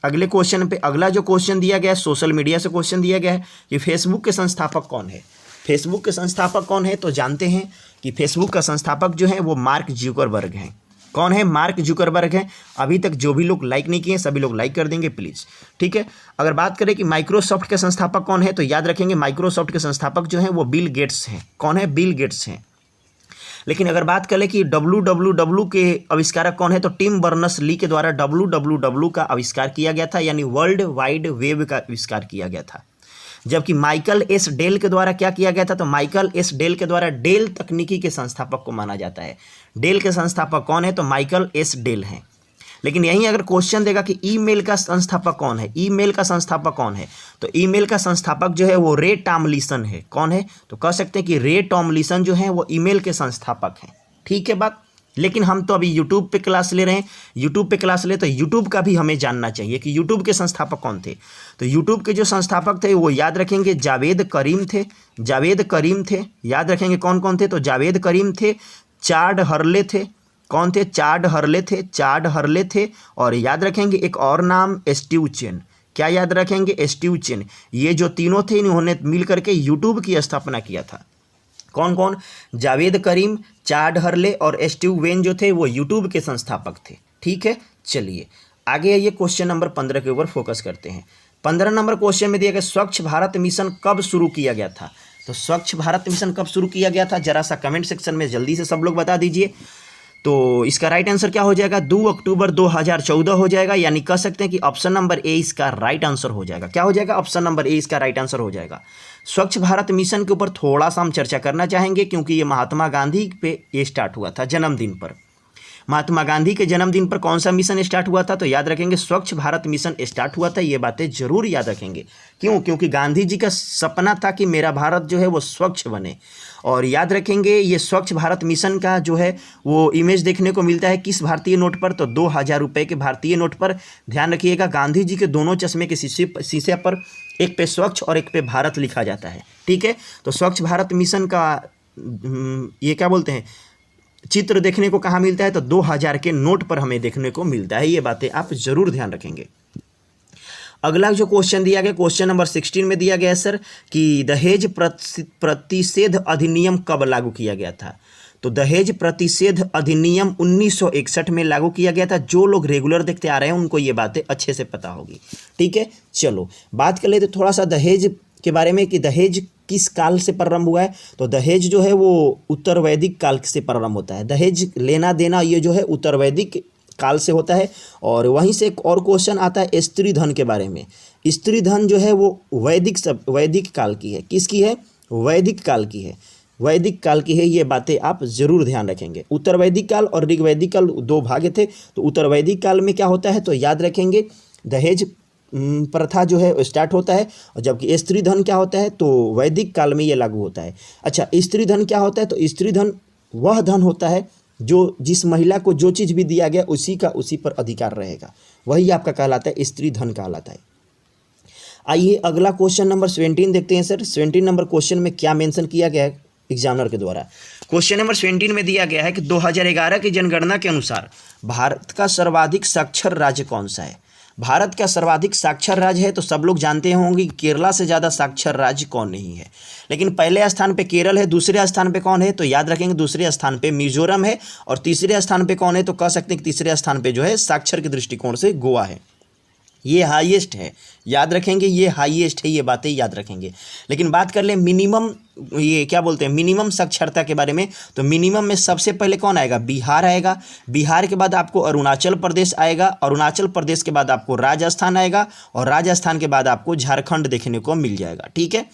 अगले क्वेश्चन पे। अगला जो क्वेश्चन दिया गया है सोशल मीडिया से क्वेश्चन दिया गया है कि फेसबुक के संस्थापक कौन है। फेसबुक के संस्थापक कौन है, तो जानते हैं कि फेसबुक का संस्थापक जो है वो मार्क जुकरबर्ग हैं। कौन है, मार्क जुकरबर्ग हैं। अभी तक जो भी लोग लाइक नहीं किए सभी लोग लाइक कर देंगे प्लीज़। ठीक है, अगर बात करें कि माइक्रोसॉफ्ट के संस्थापक कौन है, तो याद रखेंगे माइक्रोसॉफ्ट के संस्थापक जो हैं वो बिल गेट्स हैं। कौन है, बिल गेट्स हैं। लेकिन अगर बात करें कि www के आविष्कारक कौन है, तो टिम बर्नर्स ली के द्वारा www का आविष्कार किया गया था, यानी वर्ल्ड वाइड वेब का आविष्कार किया गया था। जबकि माइकल एस डेल के द्वारा क्या किया गया था, तो माइकल एस डेल के द्वारा डेल तकनीकी के संस्थापक को माना जाता है। डेल के संस्थापक कौन है, तो माइकल एस डेल हैं। लेकिन यहीं अगर क्वेश्चन देगा कि ईमेल का संस्थापक कौन है, ईमेल का संस्थापक कौन है, तो ईमेल का संस्थापक जो है वो रे टॉमलिंसन है। कौन है, तो कह सकते हैं कि रे टॉमलिंसन जो है वो ईमेल के संस्थापक हैं। ठीक है बात। लेकिन हम तो अभी यूट्यूब पे क्लास ले रहे हैं, यूट्यूब पे क्लास ले तो यूट्यूब का भी हमें जानना चाहिए कि यूट्यूब के संस्थापक कौन थे। तो यूट्यूब के जो संस्थापक थे वो याद रखेंगे जावेद करीम थे। जावेद करीम थे, याद रखेंगे कौन कौन थे, तो जावेद करीम थे, चार्ड हर्ले थे। कौन थे, चार्ड हर्ले थे, चार्ड हर्ले थे। और याद रखेंगे एक और नाम स्टीव चेन। क्या याद रखेंगे, स्टीव चेन। ये जो तीनों थे इन्होंने मिल करके यूट्यूब की स्थापना किया था। कौन कौन, जावेद करीम, चार्ड हर्ले और स्टीव वेन जो थे वो यूट्यूब के संस्थापक थे। ठीक है, चलिए आगे आइए क्वेश्चन नंबर 15 के ऊपर फोकस करते हैं। 15 नंबर क्वेश्चन में दिया गया स्वच्छ भारत मिशन कब शुरू किया गया था। तो स्वच्छ भारत मिशन कब शुरू किया गया था, जरा सा कमेंट सेक्शन में जल्दी से सब लोग बता दीजिए। तो इसका राइट आंसर क्या हो जाएगा, 2 अक्टूबर 2014 हो जाएगा। यानी कह सकते हैं कि ऑप्शन नंबर ए इसका राइट आंसर हो जाएगा। क्या हो जाएगा, ऑप्शन नंबर ए इसका राइट आंसर हो जाएगा। स्वच्छ भारत मिशन के ऊपर थोड़ा सा हम चर्चा करना चाहेंगे, क्योंकि ये महात्मा गांधी पे ये स्टार्ट हुआ था जन्मदिन पर। महात्मा गांधी के जन्मदिन पर कौन सा मिशन स्टार्ट हुआ था, तो याद रखेंगे स्वच्छ भारत मिशन स्टार्ट हुआ था। ये बातें जरूर याद रखेंगे। क्यों, क्योंकि गांधी जी का सपना था कि मेरा भारत जो है वो स्वच्छ बने। और याद रखेंगे ये स्वच्छ भारत मिशन का जो है वो इमेज देखने को मिलता है किस भारतीय नोट पर, तो 2000 रुपये के भारतीय नोट पर। ध्यान रखिएगा गांधी जी के दोनों चश्मे के शीशे पर एक पे स्वच्छ और एक पे भारत लिखा जाता है। ठीक है, तो स्वच्छ भारत मिशन का ये क्या बोलते हैं चित्र देखने को कहाँ मिलता है, तो 2000 के नोट पर हमें देखने को मिलता है। ये बातें आप जरूर ध्यान रखेंगे। अगला जो क्वेश्चन दिया गया, क्वेश्चन नंबर 16 में दिया गया है सर कि दहेज प्रतिषेध अधिनियम कब लागू किया गया था। तो दहेज प्रतिषेध अधिनियम 1961 में लागू किया गया था। जो लोग रेगुलर देखते आ रहे हैं उनको ये बातें अच्छे से पता होगी। ठीक है, चलो बात कर लेते थोड़ा सा दहेज के बारे में कि दहेज किस काल से प्रारंभ हुआ है। तो दहेज जो है वो उत्तर वैदिक काल से प्रारंभ होता है। दहेज लेना देना ये जो है उत्तर वैदिक काल से होता है। और वहीं से एक और क्वेश्चन आता है स्त्री धन के बारे में। स्त्री धन जो है वो वैदिक काल की है। किसकी है, वैदिक काल की है। वैदिक काल की है। ये बातें आप जरूर ध्यान रखेंगे। उत्तर वैदिक काल और ऋग्वैदिक काल दो भाग थे। तो उत्तर वैदिक काल में क्या होता है, तो याद रखेंगे दहेज प्रथा जो है स्टार्ट होता है। और जबकि स्त्री धन क्या होता है, तो वैदिक काल में ये लागू होता है। अच्छा, स्त्री धन क्या होता है, तो स्त्री धन वह धन होता है जो जिस महिला को जो चीज़ भी दिया गया उसी पर अधिकार रहेगा, वही आपका कहलाता है स्त्री धन कहलाता है। आइए अगला क्वेश्चन नंबर 17 देखते हैं सर। 17 नंबर क्वेश्चन में क्या मेंशन किया गया है एग्जामिनर के द्वारा। क्वेश्चन नंबर 17 में दिया गया है कि 2011 की जनगणना के अनुसार भारत का सर्वाधिक साक्षर राज्य कौन सा है। भारत का सर्वाधिक साक्षर राज्य है तो सब लोग जानते होंगे कि केरला से ज़्यादा साक्षर राज्य कौन नहीं है। लेकिन पहले स्थान पे केरल है, दूसरे स्थान पे कौन है तो याद रखेंगे दूसरे स्थान पे मिजोरम है, और तीसरे स्थान पे कौन है तो कह सकते हैं कि तीसरे स्थान पे जो है साक्षर के दृष्टिकोण से गोवा है। ये हाईएस्ट है, याद रखेंगे, ये हाईएस्ट है, ये बातें याद रखेंगे। लेकिन बात कर लें मिनिमम, ये क्या बोलते हैं मिनिमम साक्षरता के बारे में, तो मिनिमम में सबसे पहले कौन आएगा, बिहार आएगा। बिहार के बाद आपको अरुणाचल प्रदेश आएगा, अरुणाचल प्रदेश के बाद आपको राजस्थान आएगा, और राजस्थान के बाद आपको झारखंड देखने को मिल जाएगा। ठीक है,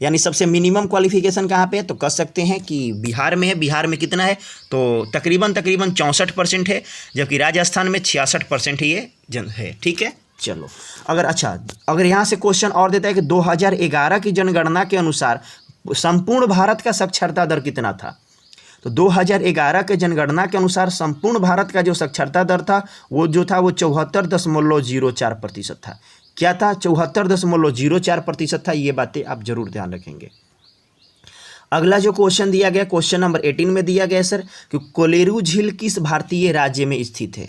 यानी सबसे मिनिमम क्वालिफिकेशन कहाँ पे है तो कह सकते हैं कि बिहार में है। बिहार में कितना है तो तकरीबन 64% है, जबकि राजस्थान में 66% ही ये है। ठीक है, चलो अगर यहाँ से क्वेश्चन और देता है कि 2011 की जनगणना के अनुसार संपूर्ण भारत का साक्षरता दर कितना था, तो 2011 के जनगणना के अनुसार संपूर्ण भारत का जो साक्षरता दर था वो जो था वो 74.04% था। क्या था, 74.04% था। ये बातें आप जरूर ध्यान रखेंगे। अगला जो क्वेश्चन दिया गया, क्वेश्चन नंबर 18 में दिया गया सर कि कोलेरू झील किस भारतीय राज्य में स्थित है,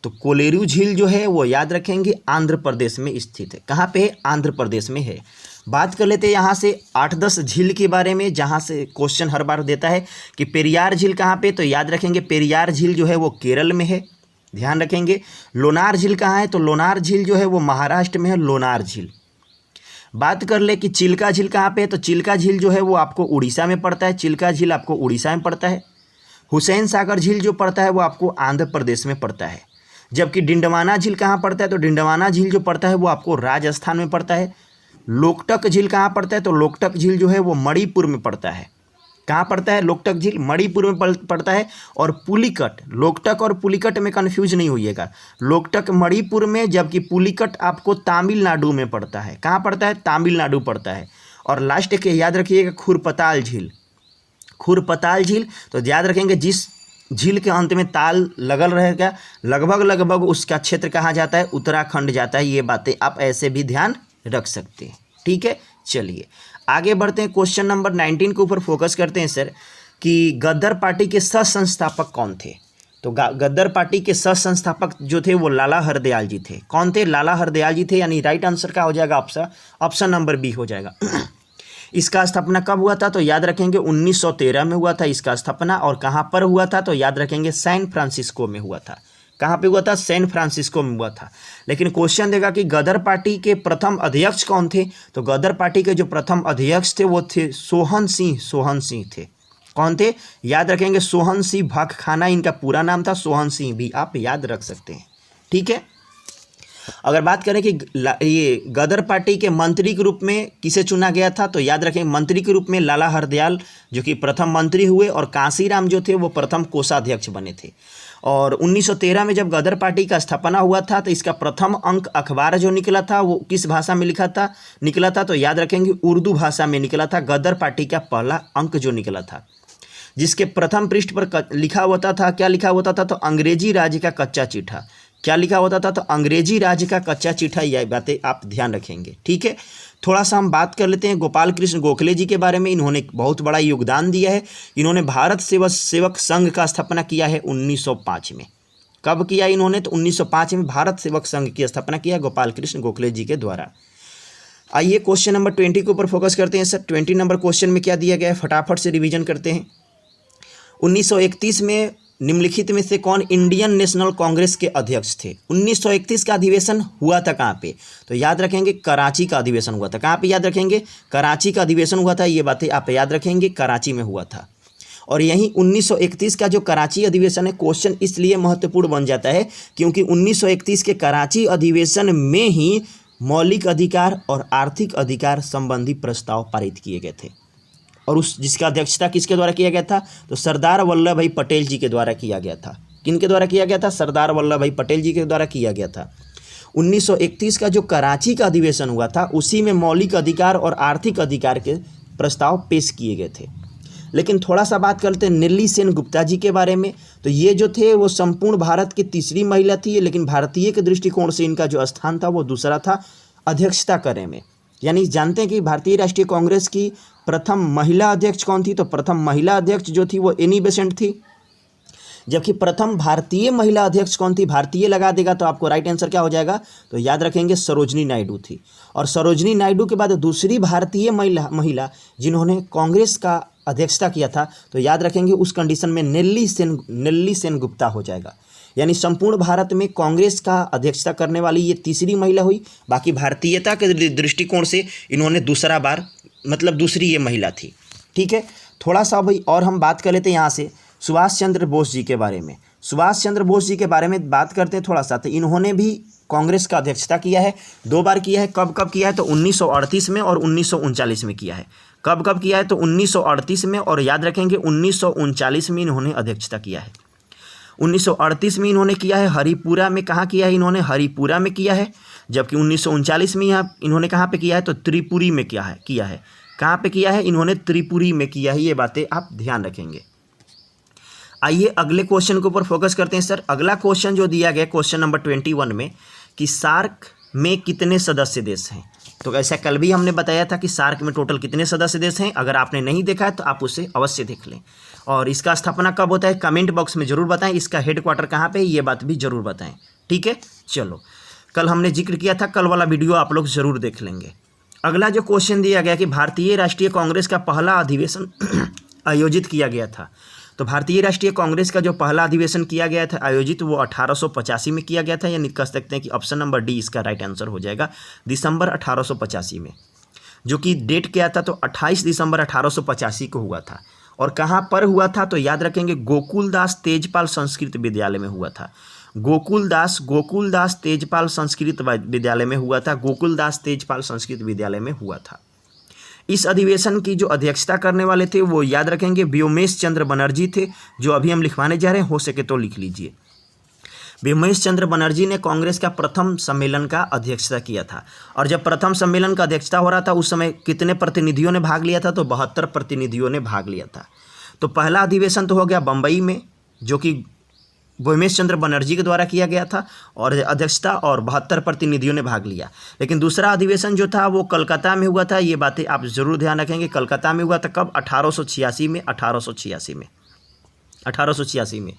तो कोलेरू झील जो है वो याद रखेंगे आंध्र प्रदेश में स्थित है। कहाँ पे है, आंध्र प्रदेश में है। बात कर लेते हैं यहाँ से 8-10 झील के बारे में, जहाँ से क्वेश्चन हर बार देता है कि पेरियार झील कहाँ पे, तो याद रखेंगे पेरियार झील जो है वो केरल में है, ध्यान रखेंगे। लोनार झील कहाँ है, तो लोनार झील जो है वो महाराष्ट्र में है, लोनार झील। बात कर ले कि चिल्का झील कहाँ पे है, तो चिल्का झील जो है वो आपको उड़ीसा में पड़ता है, चिल्का झील आपको उड़ीसा में पड़ता है। हुसैन सागर झील जो पड़ता है वो आपको आंध्र प्रदेश में पड़ता है। जबकि डिंडवाना झील कहाँ पड़ता है, तो डिंडवाना झील जो पड़ता है वो आपको राजस्थान में पड़ता है। लोकटक झील कहाँ पड़ता है, तो लोकटक झील जो है वो मणिपुर में पड़ता है। कहाँ पड़ता है, लोकटक झील मणिपुर में पड़ता है। और पुलिकट, लोकटक और पुलिकट में कन्फ्यूज नहीं होइएगा, लोकटक मणिपुर में, जबकि पुलिकट आपको तमिलनाडु में पड़ता है। कहाँ पड़ता है, तमिलनाडु पड़ता है। और लास्ट के याद रखिएगा खुरपताल झील, खुरपताल झील, तो याद रखेंगे जिस झील के अंत में ताल लगल रहेगा लगभग उसका क्षेत्र कहाँ जाता है, उत्तराखंड जाता है। ये बातें आप ऐसे भी ध्यान रख सकते हैं। ठीक है, चलिए आगे बढ़ते हैं। क्वेश्चन नंबर 19 के ऊपर फोकस करते हैं सर कि गद्दार पार्टी के सह संस्थापक कौन थे, तो गद्दार पार्टी के सह संस्थापक जो थे वो लाला हरदयाल जी थे। कौन थे, लाला हरदयाल जी थे। यानी राइट आंसर क्या हो जाएगा, ऑप्शन नंबर बी हो जाएगा। इसका स्थापना कब हुआ था, तो याद रखेंगे 1913 में हुआ था इसका स्थापना। और कहाँ पर हुआ था, तो याद रखेंगे सैन फ्रांसिस्को में हुआ था। कहाँ पे हुआ था, सैन फ्रांसिस्को में हुआ था। लेकिन क्वेश्चन देगा कि गदर पार्टी के प्रथम अध्यक्ष कौन थे, तो गदर पार्टी के जो प्रथम अध्यक्ष थे वो थे सोहन सिंह थे। कौन थे, याद रखेंगे सोहन सिंह भागखाना इनका पूरा नाम था, सोहन सिंह भी आप याद रख सकते हैं। ठीक है, अगर बात करें कि ये गदर पार्टी के मंत्री के रूप में किसे चुना गया था, तो याद रखें मंत्री के रूप में लाला हरदयाल जो कि प्रथम मंत्री हुए, और कांसीराम जो थे वो प्रथम कोषाध्यक्ष बने थे। और 1913 में जब गदर पार्टी का स्थापना हुआ था तो इसका प्रथम अंक अखबार जो निकला था वो किस भाषा में निकला था, तो याद रखेंगे उर्दू भाषा में निकला था। गदर पार्टी का पहला अंक जो निकला था, जिसके प्रथम पृष्ठ पर लिखा होता था, क्या लिखा होता था, तो अंग्रेजी राज्य का कच्चा चिट्ठा। क्या लिखा होता था, तो अंग्रेजी राज्य का कच्चा चिट्ठा। यह बातें आप ध्यान रखेंगे। ठीक है, थोड़ा सा हम बात कर लेते हैं गोपाल कृष्ण गोखले जी के बारे में। इन्होंने बहुत बड़ा योगदान दिया है। इन्होंने भारत सेवक संघ का स्थापना किया है 1905 में। कब किया इन्होंने, तो 1905 में भारत सेवक संघ की स्थापना किया गोपाल कृष्ण गोखले जी के द्वारा। आइए क्वेश्चन नंबर 20 के ऊपर फोकस करते हैं सर। 20 नंबर क्वेश्चन में क्या दिया गया है, फटाफट से रिवीजन करते हैं। 1931 में निम्नलिखित में से कौन इंडियन नेशनल कांग्रेस के अध्यक्ष थे। 1931 का अधिवेशन हुआ था कहाँ पे, तो याद रखेंगे कराची का अधिवेशन हुआ था। कहाँ पे याद रखेंगे, कराची का अधिवेशन हुआ था। ये बातें आप याद रखेंगे, कराची में हुआ था। और यहीं 1931 का जो कराची अधिवेशन है, क्वेश्चन इसलिए महत्वपूर्ण बन जाता है क्योंकि 1931 के कराची अधिवेशन में ही मौलिक अधिकार और आर्थिक अधिकार संबंधी प्रस्ताव पारित किए गए थे। और उस जिसका अध्यक्षता किसके द्वारा किया गया था, तो सरदार वल्लभ भाई पटेल जी के द्वारा किया गया था। किन के द्वारा किया गया था, सरदार वल्लभ भाई पटेल जी के द्वारा किया गया था। 1931 का जो कराची का अधिवेशन हुआ था उसी में मौलिक अधिकार और आर्थिक अधिकार के प्रस्ताव पेश किए गए थे। लेकिन थोड़ा सा बात करते हैं नेल्ली सेन गुप्ता जी के बारे में। तो ये जो थे वो संपूर्ण भारत की तीसरी महिला थी, लेकिन भारतीय के दृष्टिकोण से इनका जो स्थान था वो दूसरा था अध्यक्षता करने में। यानी जानते हैं कि भारतीय राष्ट्रीय कांग्रेस की प्रथम महिला अध्यक्ष कौन थी, तो प्रथम महिला अध्यक्ष जो थी वो एनी बेसेंट थी। जबकि प्रथम भारतीय महिला अध्यक्ष कौन थी, भारतीय लगा देगा तो आपको राइट आंसर क्या हो जाएगा, तो याद रखेंगे सरोजनी नायडू थी। और सरोजनी नायडू के बाद दूसरी भारतीय महिला जिन्होंने कांग्रेस का अध्यक्षता किया था, तो याद रखेंगे उस कंडीशन में नेल्ली सेनगुप्ता हो जाएगा। यानी संपूर्ण भारत में कांग्रेस का अध्यक्षता करने वाली ये तीसरी महिला हुई। बाकी भारतीयता के दृष्टिकोण से इन्होंने दूसरा बार मतलब दूसरी ये महिला थी। ठीक है, थोड़ा सा भाई और हम बात कर लेते हैं यहाँ से सुभाष चंद्र बोस जी के बारे में। सुभाष चंद्र बोस जी के बारे में बात करते हैं थोड़ा सा। तो इन्होंने भी कांग्रेस का अध्यक्षता किया है, 2 बार किया है। कब कब किया है, तो 1938 में और 1939 में किया है। कब कब किया है, तो 1938 में, और याद रखेंगे 1939 में इन्होंने अध्यक्षता किया है। 1938 में इन्होंने किया है हरिपुरा में। कहाँ किया है इन्होंने, हरिपुरा में किया है। जबकि 1939 में यहाँ इन्होंने कहाँ पे किया है, तो त्रिपुरी में किया है। कहाँ पे किया है, इन्होंने त्रिपुरी में किया है। ये बातें आप ध्यान रखेंगे। आइए अगले क्वेश्चन के ऊपर फोकस करते हैं सर। अगला क्वेश्चन जो दिया गया क्वेश्चन नंबर 21 में कि सार्क में कितने सदस्य देश हैं। तो ऐसा कल भी हमने बताया था कि सार्क में टोटल कितने सदस्य देश हैं। अगर आपने नहीं देखा है तो आप उसे अवश्य देख लें। और इसका स्थापना कब होता है, कमेंट बॉक्स में जरूर बताएं। इसका हेडक्वार्टर कहाँ पे है ये बात भी जरूर बताएं। ठीक है, चलो कल हमने जिक्र किया था, कल वाला वीडियो आप लोग जरूर देख लेंगे। अगला जो क्वेश्चन दिया गया कि भारतीय राष्ट्रीय कांग्रेस का पहला अधिवेशन आयोजित किया गया था। तो भारतीय राष्ट्रीय कांग्रेस का जो पहला अधिवेशन किया गया था आयोजित, वो 1885 में किया गया था। यानी कह सकते हैं कि ऑप्शन नंबर डी इसका राइट आंसर हो जाएगा, दिसंबर 1885 में। जो कि डेट क्या था, तो 28 दिसंबर 1885 को हुआ था। और कहाँ पर हुआ था, तो याद रखेंगे गोकुलदास तेजपाल संस्कृत विद्यालय में हुआ था। गोकुलदास तेजपाल संस्कृत विद्यालय में हुआ था। गोकुलदास तेजपाल संस्कृत विद्यालय में हुआ था। इस अधिवेशन की जो अध्यक्षता करने वाले थे वो याद रखेंगे व्योमेश चंद्र बनर्जी थे, जो अभी हम लिखवाने जा रहे हैं, हो सके तो लिख लीजिए। व्योमेश चंद्र बनर्जी ने कांग्रेस का प्रथम सम्मेलन का अध्यक्षता किया था। और जब प्रथम सम्मेलन का अध्यक्षता हो रहा था उस समय कितने प्रतिनिधियों ने भाग लिया था, तो 72 प्रतिनिधियों ने भाग लिया था। तो पहला अधिवेशन तो हो गया बम्बई में, जो कि व्योमेश चंद्र बनर्जी के द्वारा किया गया था और अध्यक्षता, और 72 प्रतिनिधियों ने भाग लिया। लेकिन दूसरा अधिवेशन जो था वो कलकत्ता में हुआ था। ये बातें आप जरूर ध्यान रखेंगे। कलकत्ता में हुआ था कब, 1886 में।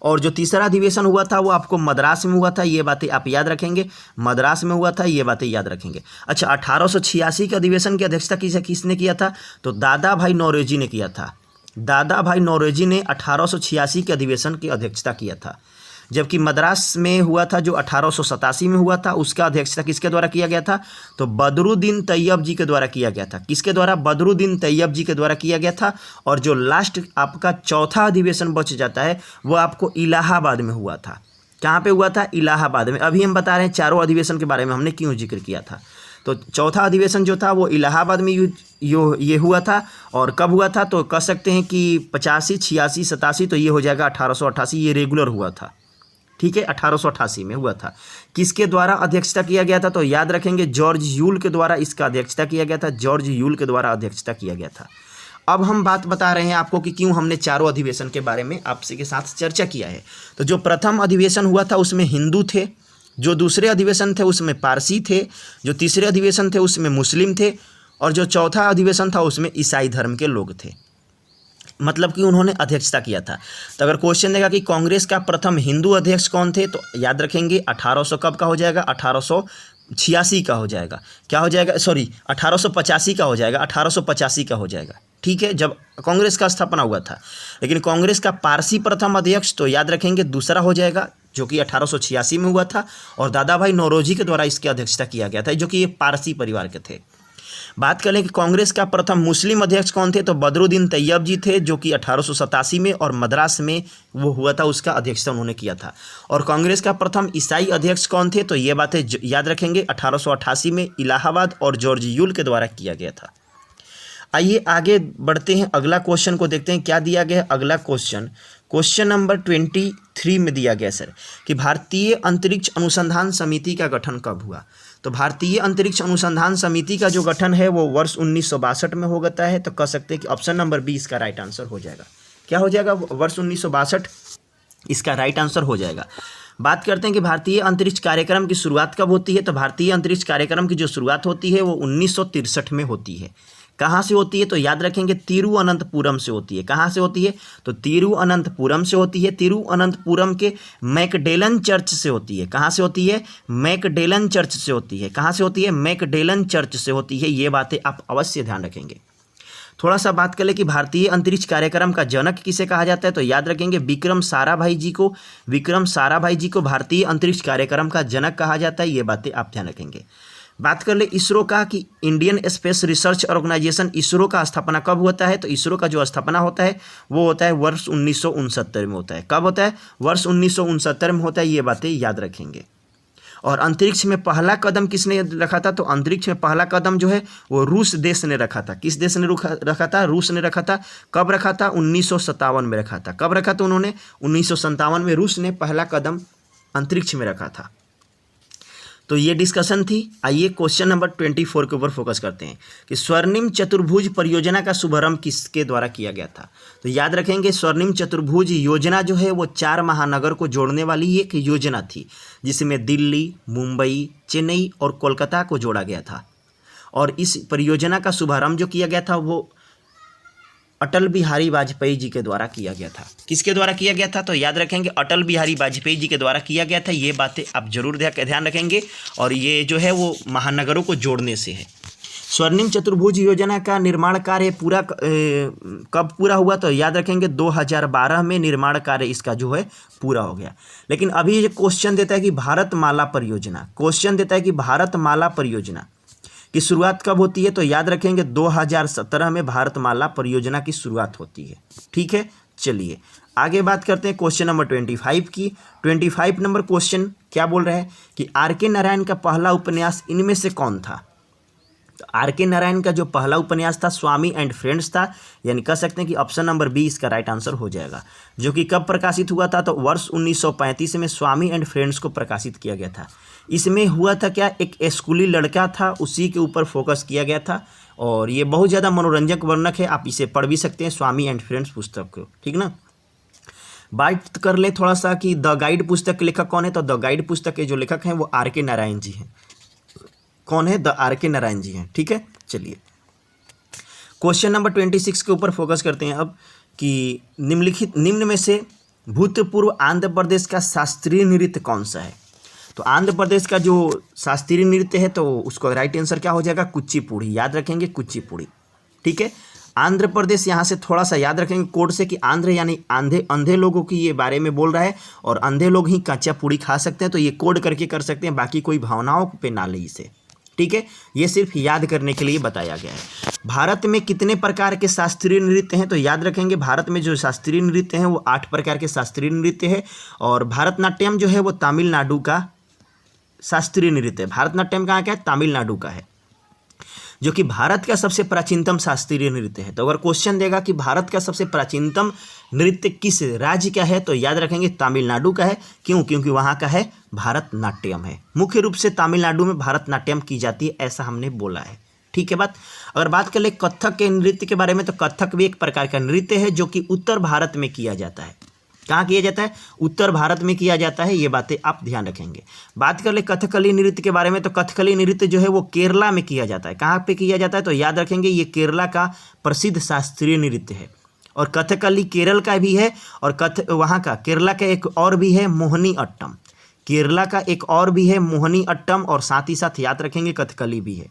और जो तीसरा अधिवेशन हुआ था वो आपको मद्रास में हुआ था। ये बातें आप याद रखेंगे, मद्रास में हुआ था, ये बातें याद रखेंगे। अच्छा, 1886 के अधिवेशन की अध्यक्षता किसने किया था, तो दादा भाई नौरोजी ने किया था। दादा भाई नौरोजी ने 1886 के अधिवेशन की अध्यक्षता किया था। जबकि मद्रास में हुआ था जो 1887 में हुआ था, उसका अध्यक्षता किसके द्वारा किया गया था, तो बदरुद्दीन तैयब जी के द्वारा किया गया था। किसके द्वारा, बदरुद्दीन तैयब जी के द्वारा किया गया था। और जो लास्ट आपका चौथा अधिवेशन बच जाता है वो आपको इलाहाबाद में हुआ था। कहाँ पे हुआ था, इलाहाबाद में। अभी हम बता रहे हैं चारों अधिवेशन के बारे में हमने क्यों जिक्र किया था। तो चौथा अधिवेशन जो था वो इलाहाबाद में ये हुआ था। और कब हुआ था, तो कह सकते हैं कि 85, 86, 87, तो ये हो जाएगा 1888। ये रेगुलर हुआ था। ठीक है, 1888 में हुआ था। किसके द्वारा अध्यक्षता किया गया था, तो याद रखेंगे जॉर्ज यूल के द्वारा इसका अध्यक्षता किया गया था। जॉर्ज यूल के द्वारा अध्यक्षता किया गया था। अब हम बात बता रहे हैं आपको कि क्यों हमने चारों अधिवेशन के बारे में आपसे के साथ चर्चा किया है। तो जो प्रथम अधिवेशन हुआ था उसमें हिंदू थे, जो दूसरे अधिवेशन थे उसमें पारसी थे, जो तीसरे अधिवेशन थे उसमें मुस्लिम थे, और जो चौथा अधिवेशन था उसमें ईसाई धर्म के लोग थे। मतलब कि उन्होंने अध्यक्षता किया था। तो अगर क्वेश्चन देगा कि कांग्रेस का प्रथम हिंदू अध्यक्ष कौन थे, तो याद रखेंगे 1800 कब का हो जाएगा, 1886 का हो जाएगा। क्या हो जाएगा, सॉरी 1885 का हो जाएगा, 1885 का हो जाएगा। ठीक है, जब कांग्रेस का स्थापना हुआ था। लेकिन कांग्रेस का पारसी प्रथम अध्यक्ष तो याद रखेंगे दूसरा हो जाएगा, जो कि 1886 में हुआ था। और दादा भाई नौरोजी के द्वारा इसकी अध्यक्षता किया गया था, जो कि ये पारसी परिवार के थे। बात करें कि कांग्रेस का प्रथम मुस्लिम अध्यक्ष कौन थे, तो बदरुद्दीन तैयब जी थे, जो कि 1887 में और मद्रास में वो हुआ था, उसका अध्यक्षता उन्होंने किया था। और कांग्रेस का प्रथम ईसाई अध्यक्ष कौन थे, तो ये बातें याद रखेंगे 1888 में इलाहाबाद और जॉर्ज यूल के द्वारा किया गया था। आइए आगे बढ़ते हैं, अगला क्वेश्चन को देखते हैं क्या दिया गया है। अगला क्वेश्चन नंबर 23 में दिया गया सर कि भारतीय अंतरिक्ष अनुसंधान समिति का गठन कब हुआ। तो भारतीय अंतरिक्ष अनुसंधान समिति का जो गठन है वो वर्ष 1962 में हो गया है। तो कह सकते हैं कि ऑप्शन नंबर बी इसका राइट आंसर हो जाएगा। क्या हो जाएगा, वर्ष 1962 इसका राइट आंसर हो जाएगा। बात करते हैं कि भारतीय अंतरिक्ष कार्यक्रम की शुरुआत कब होती है। तो भारतीय अंतरिक्ष कार्यक्रम की जो शुरुआत होती है वो 1963 में होती है। कहाँ से होती है? तो याद रखेंगे तिरुवनंतपुरम से होती है। कहाँ से होती है? तो तिरुवनंतपुरम से होती है। तिरुवनंतपुरम के मैकडेलन चर्च से होती है। कहाँ से होती है? मैकडेलन चर्च से होती है। कहाँ से होती है? मैकडेलन चर्च से होती है। ये बातें आप अवश्य ध्यान रखेंगे। थोड़ा सा बात कर ले कि भारतीय अंतरिक्ष कार्यक्रम का जनक किसे कहा जाता है? तो याद रखेंगे विक्रम साराभाई जी को। विक्रम साराभाई जी को भारतीय अंतरिक्ष कार्यक्रम का जनक कहा जाता है। ये बातें आप ध्यान रखेंगे। बात कर ले इसरो का कि Indian space research organisation, ISRO का स्थापना कब होता है? तो इसरो का जो स्थापना होता है वो होता है वर्ष 1969 में होता है। कब होता है? वर्ष 1969 में होता है। ये बातें याद रखेंगे। और अंतरिक्ष में पहला कदम किसने रखा था? तो अंतरिक्ष में पहला कदम जो है वो रूस देश ने रखा था। किस देश ने रखा था? रूस ने रखा था। कब रखा था? 1957 में रखा था। कब रखा था उन्होंने? 1957 में रूस ने पहला कदम अंतरिक्ष में रखा था। तो ये डिस्कशन थी। आइए क्वेश्चन नंबर 24 के ऊपर फोकस करते हैं कि स्वर्णिम चतुर्भुज परियोजना का शुभारंभ किसके द्वारा किया गया था? तो याद रखेंगे स्वर्णिम चतुर्भुज योजना जो है वो 4 महानगर को जोड़ने वाली एक योजना थी, जिसमें दिल्ली, मुंबई, चेन्नई और कोलकाता को जोड़ा गया था। और इस परियोजना का शुभारंभ जो किया गया था वो अटल बिहारी वाजपेयी जी के द्वारा किया गया था। किसके द्वारा किया गया था? तो याद रखेंगे अटल बिहारी वाजपेयी जी के द्वारा किया गया था। ये बातें आप जरूर ध्यान रखेंगे। और ये जो है वो महानगरों को जोड़ने से है। स्वर्णिम चतुर्भुज योजना का निर्माण कार्य पूरा कब पूरा हुआ? तो याद रखेंगे 2012 में निर्माण कार्य इसका जो है पूरा हो गया। लेकिन अभी ये क्वेश्चन देता है कि भारतमाला परियोजना, क्वेश्चन देता है कि भारतमाला परियोजना की शुरुआत कब होती है? तो याद रखेंगे 2017 में भारतमाला परियोजना की शुरुआत होती है। ठीक है, चलिए आगे बात करते हैं क्वेश्चन नंबर 25 की। 25 नंबर क्वेश्चन क्या बोल रहा है कि आर.के. नारायण का पहला उपन्यास इनमें से कौन था? तो आर.के. नारायण का जो पहला उपन्यास था स्वामी एंड फ्रेंड्स था, यानी कह सकते हैं कि ऑप्शन नंबर बी इसका राइट आंसर हो जाएगा। जो कि कब प्रकाशित हुआ था? तो वर्ष 1935 में स्वामी एंड फ्रेंड्स को प्रकाशित किया गया था। इसमें हुआ था क्या, एक स्कूली लड़का था, उसी के ऊपर फोकस किया गया था। और ये बहुत ज़्यादा मनोरंजक वर्णक है, आप इसे पढ़ भी सकते हैं स्वामी एंड फ्रेंड्स पुस्तक को। ठीक ना। बात कर ले थोड़ा सा कि द गाइड पुस्तक के लेखक कौन है? तो द गाइड पुस्तक के जो लेखक हैं वो आर.के. नारायण जी हैं। कौन है? The R K. नारायण जी हैं। ठीक है, चलिए क्वेश्चन नंबर 26 के ऊपर फोकस करते हैं अब कि निम्न में से भूतपूर्व आंध्र प्रदेश का शास्त्रीय नृत्य कौन सा है? तो आंध्र प्रदेश का जो शास्त्रीय नृत्य है तो उसका राइट आंसर क्या हो जाएगा? कुचिपुड़ी। याद रखेंगे कुचिपुड़ी। ठीक है, आंध्र प्रदेश यहाँ से थोड़ा सा याद रखेंगे कोड से कि आंध्र यानी अंधे लोगों की ये बारे में बोल रहा है और अंधे लोग ही कच्चा पूड़ी खा सकते हैं। तो ये कोड करके कर सकते हैं, बाकी कोई भावनाओं पे ना ले इसे। ठीक है, ये सिर्फ याद करने के लिए बताया गया है। भारत में कितने प्रकार के शास्त्रीय नृत्य हैं? तो याद रखेंगे भारत में जो शास्त्रीय नृत्य हैं वो 8 प्रकार के शास्त्रीय नृत्य है। और भरतनाट्यम जो है वो तमिलनाडु का शास्त्रीय नृत्य है। भरतनाट्यम कहाँ का है? तमिलनाडु का है, जो कि भारत का सबसे प्राचीनतम शास्त्रीय नृत्य है। तो अगर क्वेश्चन देगा कि भारत का सबसे प्राचीनतम नृत्य किस राज्य का है, तो याद रखेंगे तमिलनाडु का है। क्यों? क्योंकि वहाँ का है भरतनाट्यम है। मुख्य रूप से तमिलनाडु में भरतनाट्यम की जाती है, ऐसा हमने बोला है। ठीक है बात। अगर बात कर ले कथक के नृत्य के बारे में, तो कथक भी एक प्रकार का नृत्य है जो कि उत्तर भारत में किया जाता है। कहाँ किया जाता है? उत्तर भारत में किया जाता है। ये बातें आप ध्यान रखेंगे। बात कर ले कथकली नृत्य के बारे में, तो कथकली नृत्य जो है वो केरला में किया जाता है। कहाँ पे किया जाता है? तो याद रखेंगे ये केरला का प्रसिद्ध शास्त्रीय नृत्य है। और कथकली केरल का भी है और वहाँ का केरला का एक और भी है मोहिनी अट्टम। केरला का एक और भी है मोहिनी अट्टम और साथ ही साथ याद रखेंगे कथकली भी है।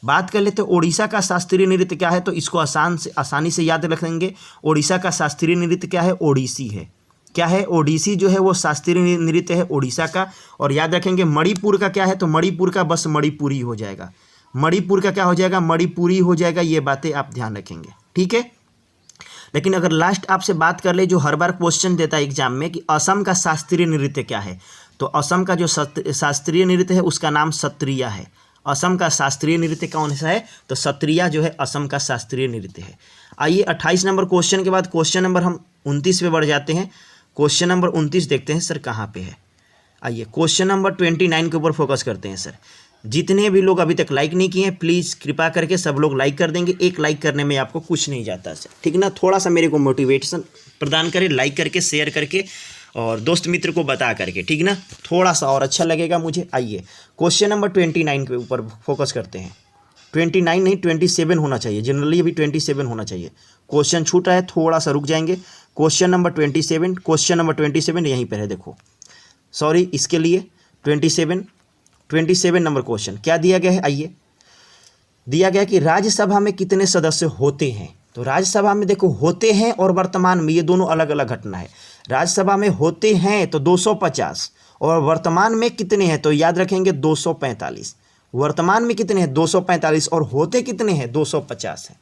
बात कर लेते उड़ीसा का शास्त्रीय नृत्य क्या है? तो इसको आसानी से याद रखेंगे। उड़ीसा का शास्त्रीय नृत्य क्या है? ओडिसी है। क्या है? ओडिसी जो है वो शास्त्रीय नृत्य है उड़ीसा का। और याद रखेंगे मणिपुर का क्या है? तो मणिपुर का बस मणिपुरी हो जाएगा। मणिपुर का क्या हो जाएगा? मणिपुरी हो जाएगा। ये बातें आप ध्यान रखेंगे। ठीक है, लेकिन अगर लास्ट आपसे बात कर ले, जो हर बार क्वेश्चन देता है एग्जाम में कि असम का शास्त्रीय नृत्य क्या है, तो असम का जो शास्त्रीय नृत्य है उसका नाम सत्रिया है। असम का शास्त्रीय नृत्य कौन सा है? तो सत्रिया जो है असम का शास्त्रीय नृत्य है। आइए 28 नंबर क्वेश्चन के बाद क्वेश्चन नंबर हम 29 पे बढ़ जाते हैं। क्वेश्चन नंबर 29 देखते हैं सर कहाँ पे है। आइए क्वेश्चन नंबर 29 के ऊपर फोकस करते हैं सर। जितने भी लोग अभी तक लाइक नहीं किए हैं प्लीज़ कृपा करके सब लोग लाइक कर देंगे। एक लाइक करने में आपको कुछ नहीं जाता सर, ठीक ना। थोड़ा सा मेरे को मोटिवेशन प्रदान करें, लाइक करके, शेयर करके और दोस्त मित्र को बता करके, ठीक ना। थोड़ा सा और अच्छा लगेगा मुझे। आइए क्वेश्चन नंबर 29 के ऊपर फोकस करते हैं। 29 नहीं 27 होना चाहिए, जनरली अभी 27 होना चाहिए। क्वेश्चन छूट रहा है, थोड़ा सा रुक जाएंगे। क्वेश्चन नंबर 27 यहीं पर है, देखो सॉरी इसके लिए 27 नंबर क्वेश्चन क्या दिया गया है, आइए। दिया गया कि राज्यसभा में कितने सदस्य होते हैं। तो राज्यसभा में देखो होते हैं और वर्तमान में ये दोनों अलग अलग घटना है। राज्यसभा में होते हैं तो 250 और वर्तमान में कितने हैं तो याद रखेंगे 245। वर्तमान में कितने हैं 245 और होते कितने हैं 250 हैं।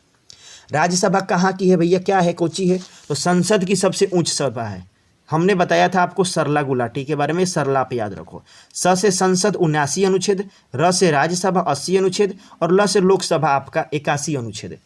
राज्यसभा कहाँ की है भैया, क्या है, कोची है, तो संसद की सबसे उच्च सभा है। हमने बताया था आपको सरला गुलाटी के बारे में, सरला पे याद रखो। स से संसद 79 अनुच्छेद, र से राज्यसभा 80 अनुच्छेद और ल से लोकसभा आपका 81 अनुच्छेद।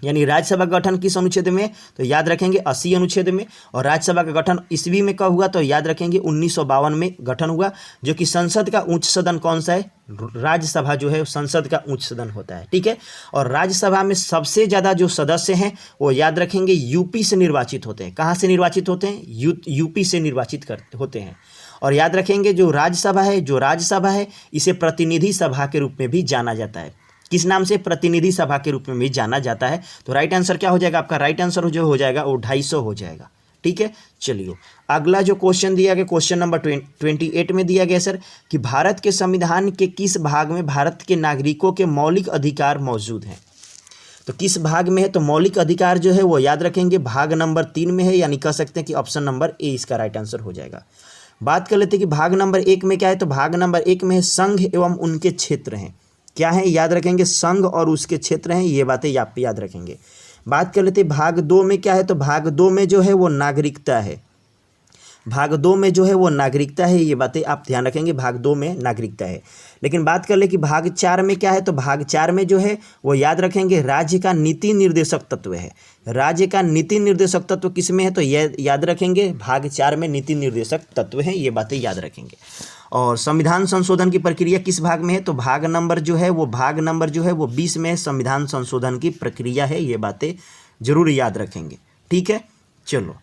यानी राज्यसभा का गठन किस अनुच्छेद में, तो याद रखेंगे 80 अनुच्छेद में। और राज्यसभा का गठन ईस्वी में कब हुआ, तो याद रखेंगे 1952 में गठन हुआ। जो कि संसद का उच्च सदन कौन सा है, राज्यसभा जो है संसद का उच्च सदन होता है, ठीक है। और राज्यसभा में सबसे ज़्यादा जो सदस्य हैं वो याद रखेंगे यूपी से निर्वाचित होते हैं। कहाँ से निर्वाचित होते हैं, यूपी से निर्वाचित होते हैं। और याद रखेंगे जो राज्यसभा है इसे प्रतिनिधि सभा के रूप में भी जाना जाता है। किस नाम से, प्रतिनिधि सभा के रूप में भी जाना जाता है। तो राइट आंसर क्या हो जाएगा आपका, राइट आंसर जो हो जाएगा वो 250 हो जाएगा, ठीक है। चलिए अगला जो क्वेश्चन दिया गया, क्वेश्चन नंबर 28 में दिया गया सर कि भारत के संविधान के किस भाग में भारत के नागरिकों के मौलिक अधिकार मौजूद हैं। तो किस भाग में है, तो मौलिक अधिकार जो है वो याद रखेंगे भाग नंबर 3 में है, यानी कह सकते हैं कि ऑप्शन नंबर ए इसका राइट आंसर हो जाएगा। बात कर लेते हैं कि भाग नंबर 1 में क्या है, तो भाग नंबर 1 में है संघ एवं उनके क्षेत्र हैं। क्या है, याद रखेंगे संघ और उसके क्षेत्र हैं, ये बातें आप याद रखेंगे। बात कर लेते हैं भाग 2 में क्या है, तो भाग 2 में जो है वो नागरिकता है। भाग 2 में जो है वो नागरिकता है, ये बातें आप ध्यान रखेंगे, भाग 2 में नागरिकता है। लेकिन बात कर ले कि भाग 4 में क्या है, तो भाग 4 में जो है वो याद रखेंगे राज्य का नीति निर्देशक तत्व है। राज्य का नीति निर्देशक तत्व किस में है, तो ये याद रखेंगे भाग 4 में नीति निर्देशक तत्व हैं, ये बातें याद रखेंगे। और संविधान संशोधन की प्रक्रिया किस भाग में है, तो भाग नंबर जो है वो 20 में संविधान संशोधन की प्रक्रिया है, ये बातें जरूर याद रखेंगे, ठीक है। चलो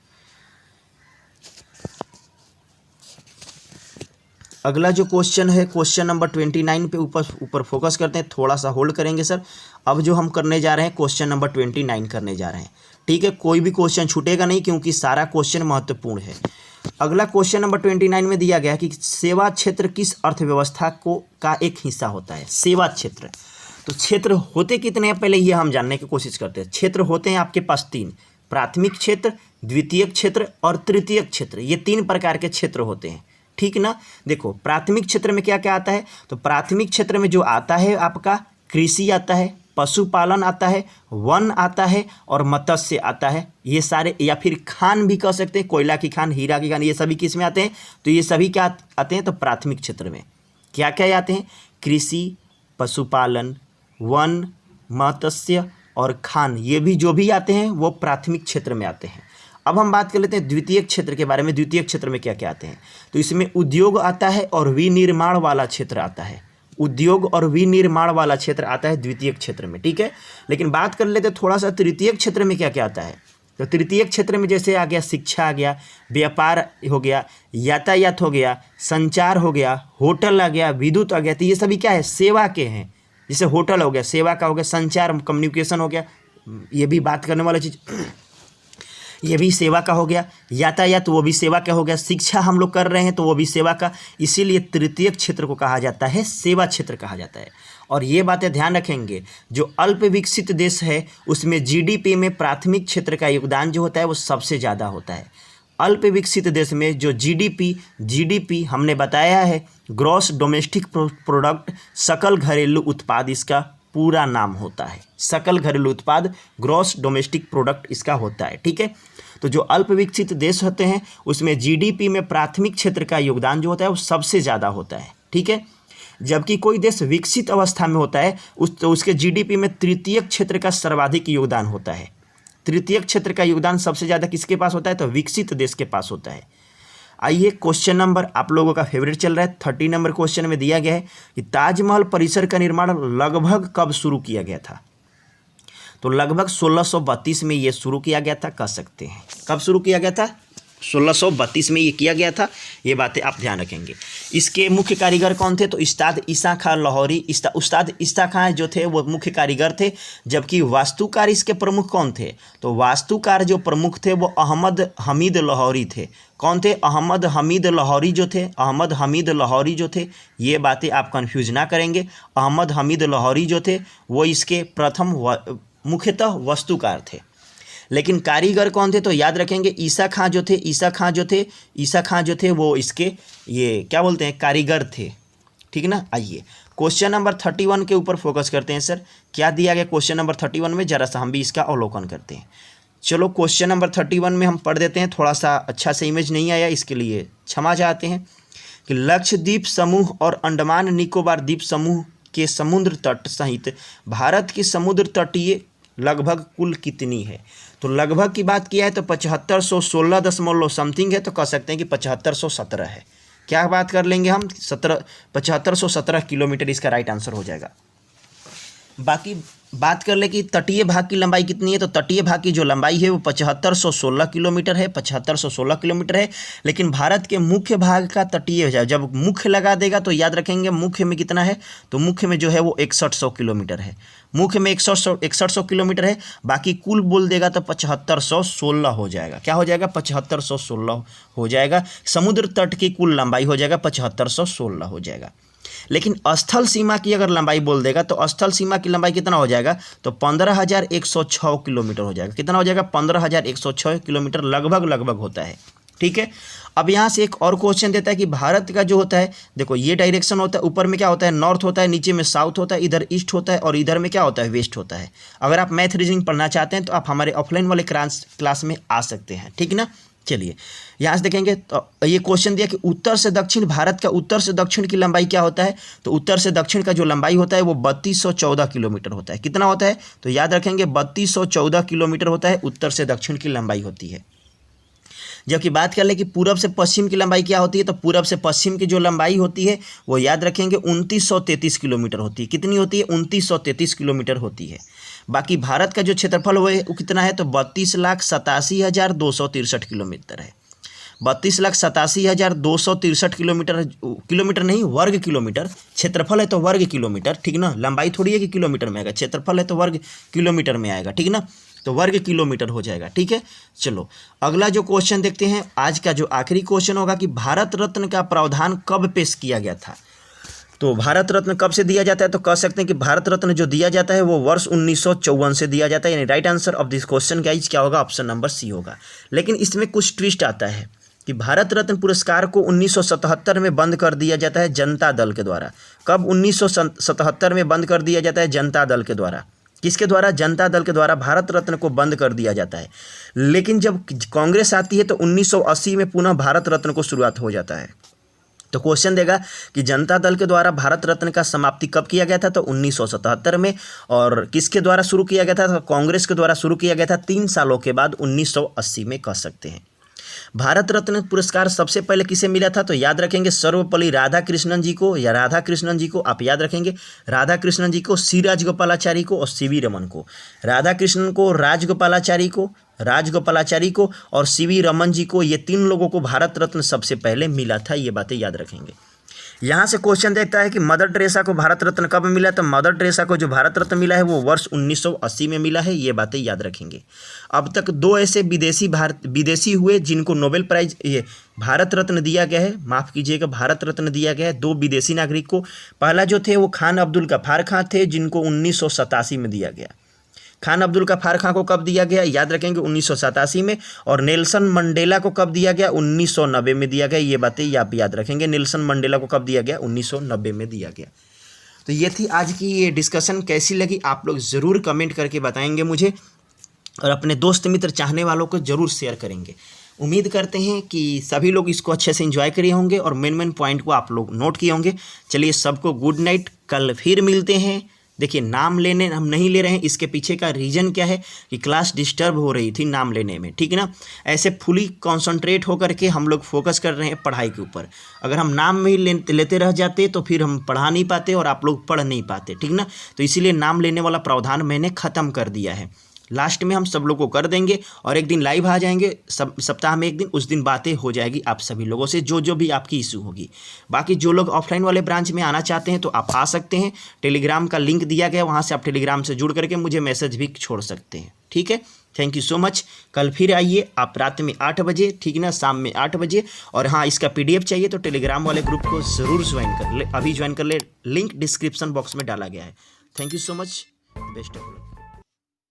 अगला जो क्वेश्चन है क्वेश्चन नंबर 29 पे ऊपर फोकस करते हैं, थोड़ा सा होल्ड करेंगे सर। अब जो हम करने जा रहे हैं क्वेश्चन नंबर 29 करने जा रहे हैं, ठीक है। कोई भी क्वेश्चन छूटेगा नहीं क्योंकि सारा क्वेश्चन महत्वपूर्ण है। अगला क्वेश्चन नंबर 29 में दिया गया है कि सेवा क्षेत्र किस अर्थव्यवस्था का एक हिस्सा होता है। सेवा क्षेत्र, तो क्षेत्र होते कितने हैं पहले ये हम जानने की कोशिश करते हैं। क्षेत्र होते हैं आपके पास 3, प्राथमिक क्षेत्र, द्वितीयक क्षेत्र और तृतीयक क्षेत्र। ये 3 प्रकार के क्षेत्र होते हैं, ठीक ना। देखो प्राथमिक क्षेत्र में क्या क्या आता है, तो प्राथमिक क्षेत्र में जो आता है आपका कृषि आता है, पशुपालन आता है, वन आता है और मत्स्य आता है। ये सारे, या फिर खान भी कह सकते हैं, कोयला की खान, हीरा की खान, ये सभी किस में आते हैं, तो ये सभी क्या आते हैं, तो प्राथमिक क्षेत्र में क्या क्या आते हैं, कृषि, पशुपालन, वन, मत्स्य और खान, ये भी जो भी आते हैं वो प्राथमिक क्षेत्र में आते हैं। अब हम बात कर लेते हैं द्वितीयक क्षेत्र के बारे में। द्वितीयक क्षेत्र में क्या क्या आते हैं, तो इसमें उद्योग आता है और विनिर्माण वाला क्षेत्र आता है। उद्योग और विनिर्माण वाला क्षेत्र आता है द्वितीयक क्षेत्र में, ठीक है। लेकिन बात कर लेते हैं थोड़ा सा तृतीयक क्षेत्र में क्या क्या आता है। तो तृतीयक क्षेत्र में जैसे आ गया शिक्षा आ गया, व्यापार हो गया, यातायात हो गया, संचार हो गया, होटल आ गया, विद्युत आ गया। तो ये सभी क्या है, सेवा के हैं। जैसे होटल हो गया, सेवा का हो गया, संचार कम्युनिकेशन हो गया, ये भी बात करने वाला चीज़, ये भी सेवा का हो गया। यातायात वो भी सेवा का हो गया। शिक्षा हम लोग कर रहे हैं तो वो भी सेवा का, इसीलिए तृतीयक क्षेत्र को कहा जाता है सेवा क्षेत्र कहा जाता है। और ये बातें ध्यान रखेंगे, जो अल्प विकसित देश है उसमें जीडीपी में प्राथमिक क्षेत्र का योगदान जो होता है वो सबसे ज़्यादा होता है। अल्प विकसित देश में जो जीडीपी हमने बताया है, ग्रॉस डोमेस्टिक प्रोडक्ट, सकल घरेलू उत्पाद इसका पूरा नाम होता है। सकल घरेलू उत्पाद, ग्रॉस डोमेस्टिक प्रोडक्ट इसका होता है, ठीक है। तो जो अल्प विकसित देश होते हैं उसमें जीडीपी में प्राथमिक क्षेत्र का योगदान जो होता है वो सबसे ज़्यादा होता है, ठीक है। जबकि कोई देश विकसित अवस्था में होता है तो उसके जीडीपी में तृतीयक क्षेत्र का सर्वाधिक योगदान होता है। तृतीयक क्षेत्र का योगदान सबसे ज़्यादा किसके पास होता है, तो विकसित देश के पास होता है। आइए क्वेश्चन नंबर आप लोगों का फेवरेट चल रहा है 30 नंबर क्वेश्चन में दिया गया है कि ताजमहल परिसर का निर्माण लगभग कब शुरू किया गया था। तो लगभग 1632 में ये शुरू किया गया था, कह सकते हैं। कब शुरू किया गया था, 1632 में ये किया गया था। ये बातें आप ध्यान रखेंगे। इसके मुख्य कारीगर कौन थे? तो उस्ताद ईसा खां लाहौरी, उस्ताद ईसा खां जो थे वो मुख्य कारीगर थे। जबकि वास्तुकार इसके प्रमुख कौन थे? तो वास्तुकार जो प्रमुख थे वो अहमद हमीद लाहौरी थे। कौन थे? अहमद हमीद लाहौरी जो थे, अहमद हमीद लाहौरी जो थे। ये बातें आप कन्फ्यूज ना करेंगे। अहमद हमीद लाहौरी जो थे वो इसके प्रथम मुख्यतः वास्तुकार थे। लेकिन कारीगर कौन थे? तो याद रखेंगे ईसा खां जो थे, ईसा खां जो थे वो इसके ये क्या बोलते हैं, कारीगर थे। ठीक ना। आइए क्वेश्चन नंबर 31 के ऊपर फोकस करते हैं। सर क्या दिया गया क्वेश्चन नंबर 31 में, जरा सा हम भी इसका अवलोकन करते हैं। चलो क्वेश्चन नंबर 31 में हम पढ़ देते हैं। थोड़ा सा अच्छा से इमेज नहीं आया, इसके लिए क्षमा चाहते हैं। कि लक्षद्वीप समूह और अंडमान निकोबार द्वीप समूह के समुद्र तट सहित भारत की समुद्र तटीय लगभग कुल कितनी है? तो लगभग की बात किया है तो 7516 दशमलव समथिंग है, तो कह सकते हैं कि 7517 है। क्या बात कर लेंगे हम? 7517 किलोमीटर इसका राइट आंसर हो जाएगा। बाकी बात कर ले कि तटीय भाग की लंबाई कितनी है, तो तटीय भाग की जो लंबाई है वो 7516 किलोमीटर है, 7516 किलोमीटर है। लेकिन भारत के मुख्य भाग का तटीय, जब मुख्य लगा देगा तो याद रखेंगे मुख्य में कितना है, तो मुख्य में जो है वो 6100 किलोमीटर है। मुख्य में 6100 किलोमीटर है। बाकी कुल बोल देगा तो 7516 हो जाएगा। क्या हो जाएगा? 7516 हो जाएगा। समुद्र तट की कुल लंबाई हो जाएगा 7516 हो जाएगा। लेकिन स्थल सीमा की अगर लंबाई बोल देगा तो स्थल सीमा की लंबाई कितना हो जाएगा? तो 15106 किलोमीटर हो जाएगा। कितना हो जाएगा? 15106 किलोमीटर लगभग होता है। ठीक है। अब यहाँ से एक और क्वेश्चन देता है कि भारत का जो होता है, देखो ये डायरेक्शन होता है, ऊपर में क्या होता है? नॉर्थ होता है, नीचे में साउथ होता है, इधर ईस्ट होता है और इधर में क्या होता है? वेस्ट होता है। अगर आप मैथ रीजनिंग पढ़ना चाहते हैं तो आप हमारे ऑफलाइन वाले क्लास में आ सकते हैं। ठीक ना। चलिए यहाँ से देखेंगे तो ये क्वेश्चन दिया कि उत्तर से दक्षिण, भारत का उत्तर से दक्षिण की लंबाई क्या होता है? तो उत्तर से दक्षिण का जो लंबाई होता है वो 3214 किलोमीटर होता है। कितना होता है? तो याद रखेंगे 3214 किलोमीटर होता है, उत्तर से दक्षिण की लंबाई होती है। जबकि बात कर ले कि पूरब से पश्चिम की लंबाई क्या होती है, तो पूरब से पश्चिम की जो लंबाई होती है वो याद रखेंगे 2933 किलोमीटर होती है। कितनी होती है? 2933 किलोमीटर होती है। बाकी भारत का जो क्षेत्रफल वो कितना है? तो 32,87,263 किलोमीटर है। 32,87,263 किलोमीटर नहीं, वर्ग किलोमीटर। क्षेत्रफल है तो वर्ग किलोमीटर। ठीक ना। लंबाई थोड़ी है कि किलोमीटर में आएगा, क्षेत्रफल है तो वर्ग किलोमीटर में आएगा। ठीक ना। तो वर्ग किलोमीटर हो जाएगा। ठीक है। चलो अगला जो क्वेश्चन देखते हैं, आज का जो आखिरी क्वेश्चन होगा कि भारत रत्न का प्रावधान कब पेश किया गया था? तो भारत रत्न कब से दिया जाता है? तो कह सकते हैं कि भारत रत्न जो दिया जाता है वो वर्ष 1954 से दिया जाता है। यानी right answer of this question guys क्या होगा? ऑप्शन नंबर सी होगा। लेकिन इसमें कुछ ट्विस्ट आता है कि भारत रत्न पुरस्कार को 1977 में बंद कर दिया जाता है जनता दल के द्वारा। कब 1977 में बंद कर दिया जाता है? जनता दल के द्वारा। किसके द्वारा? जनता दल के द्वारा भारत रत्न को बंद कर दिया जाता है। लेकिन जब कांग्रेस आती है तो 1980 में पुनः भारत रत्न को शुरुआत हो जाता है। तो क्वेश्चन देगा कि जनता दल के द्वारा भारत रत्न का समाप्ति कब किया गया था? तो 1977 में। और किसके द्वारा शुरू किया गया था? तो कांग्रेस के द्वारा शुरू किया गया था 3 सालों के बाद 1980 में कह सकते हैं। भारत रत्न पुरस्कार सबसे पहले किसे मिला था? तो याद रखेंगे सर्वपल्ली राधाकृष्णन जी को, या राधाकृष्णन जी को आप याद रखेंगे, राधाकृष्णन जी को, सी राजगोपालाचारी को और सीवी रमन को। राधाकृष्णन को, राजगोपालाचारी को और सीवी रमन जी को, ये 3 लोगों को भारत रत्न सबसे पहले मिला था। ये बातें याद रखेंगे। यहाँ से क्वेश्चन देखता है कि मदर टेरेसा को भारत रत्न कब मिला? तो मदर टेरेसा को जो भारत रत्न मिला है वो वर्ष 1980 में मिला है। ये बातें याद रखेंगे। अब तक 2 ऐसे विदेशी हुए जिनको नोबेल प्राइज, ये भारत रत्न दिया गया है, माफ़ कीजिएगा, भारत रत्न दिया गया है 2 विदेशी नागरिक को। पहला जो थे वो खान अब्दुल गफ्फार खां थे, जिनको 1987 में दिया गया। खान अब्दुल गफ्फार खां को कब दिया गया? याद रखेंगे 1987 में। और नेल्सन मंडेला को कब दिया गया? 1990 में दिया गया। ये बातें आप याद रखेंगे। नेल्सन मंडेला को कब दिया गया? 1990 में दिया गया। तो ये थी आज की ये डिस्कशन। कैसी लगी आप लोग ज़रूर कमेंट करके बताएंगे मुझे, और अपने दोस्त मित्र चाहने वालों को ज़रूर शेयर करेंगे। उम्मीद करते हैं कि सभी लोग इसको अच्छे से एंजॉय किए होंगे और मेन पॉइंट को आप लोग नोट किए होंगे। चलिए सबको गुड नाइट, कल फिर मिलते हैं। देखिए नाम लेने हम नहीं ले रहे हैं, इसके पीछे का रीज़न क्या है कि क्लास डिस्टर्ब हो रही थी नाम लेने में। ठीक है ना। ऐसे फुली कॉन्सनट्रेट होकर के हम लोग फोकस कर रहे हैं पढ़ाई के ऊपर। अगर हम नाम में ही लेते रह जाते तो फिर हम पढ़ा नहीं पाते और आप लोग पढ़ नहीं पाते। ठीक ना। तो इसीलिए नाम लेने वाला प्रावधान मैंने ख़त्म कर दिया है। लास्ट में हम सब लोग को कर देंगे और एक दिन लाइव आ जाएंगे, सप्ताह में एक दिन, उस दिन बातें हो जाएगी आप सभी लोगों से जो भी आपकी इशू होगी। बाकी जो लोग ऑफलाइन वाले ब्रांच में आना चाहते हैं तो आप आ सकते हैं, टेलीग्राम का लिंक दिया गया, वहाँ से आप टेलीग्राम से जुड़ करके मुझे मैसेज भी छोड़ सकते हैं। ठीक है, थैंक यू सो मच। कल फिर आइए आप रात में 8 बजे, ठीक ना, शाम में 8 बजे। और हाँ, इसका PDF चाहिए तो टेलीग्राम वाले ग्रुप को ज़रूर ज्वाइन कर ले, अभी ज्वाइन कर ले, लिंक डिस्क्रिप्शन बॉक्स में डाला गया है। Thank you so much, best of luck.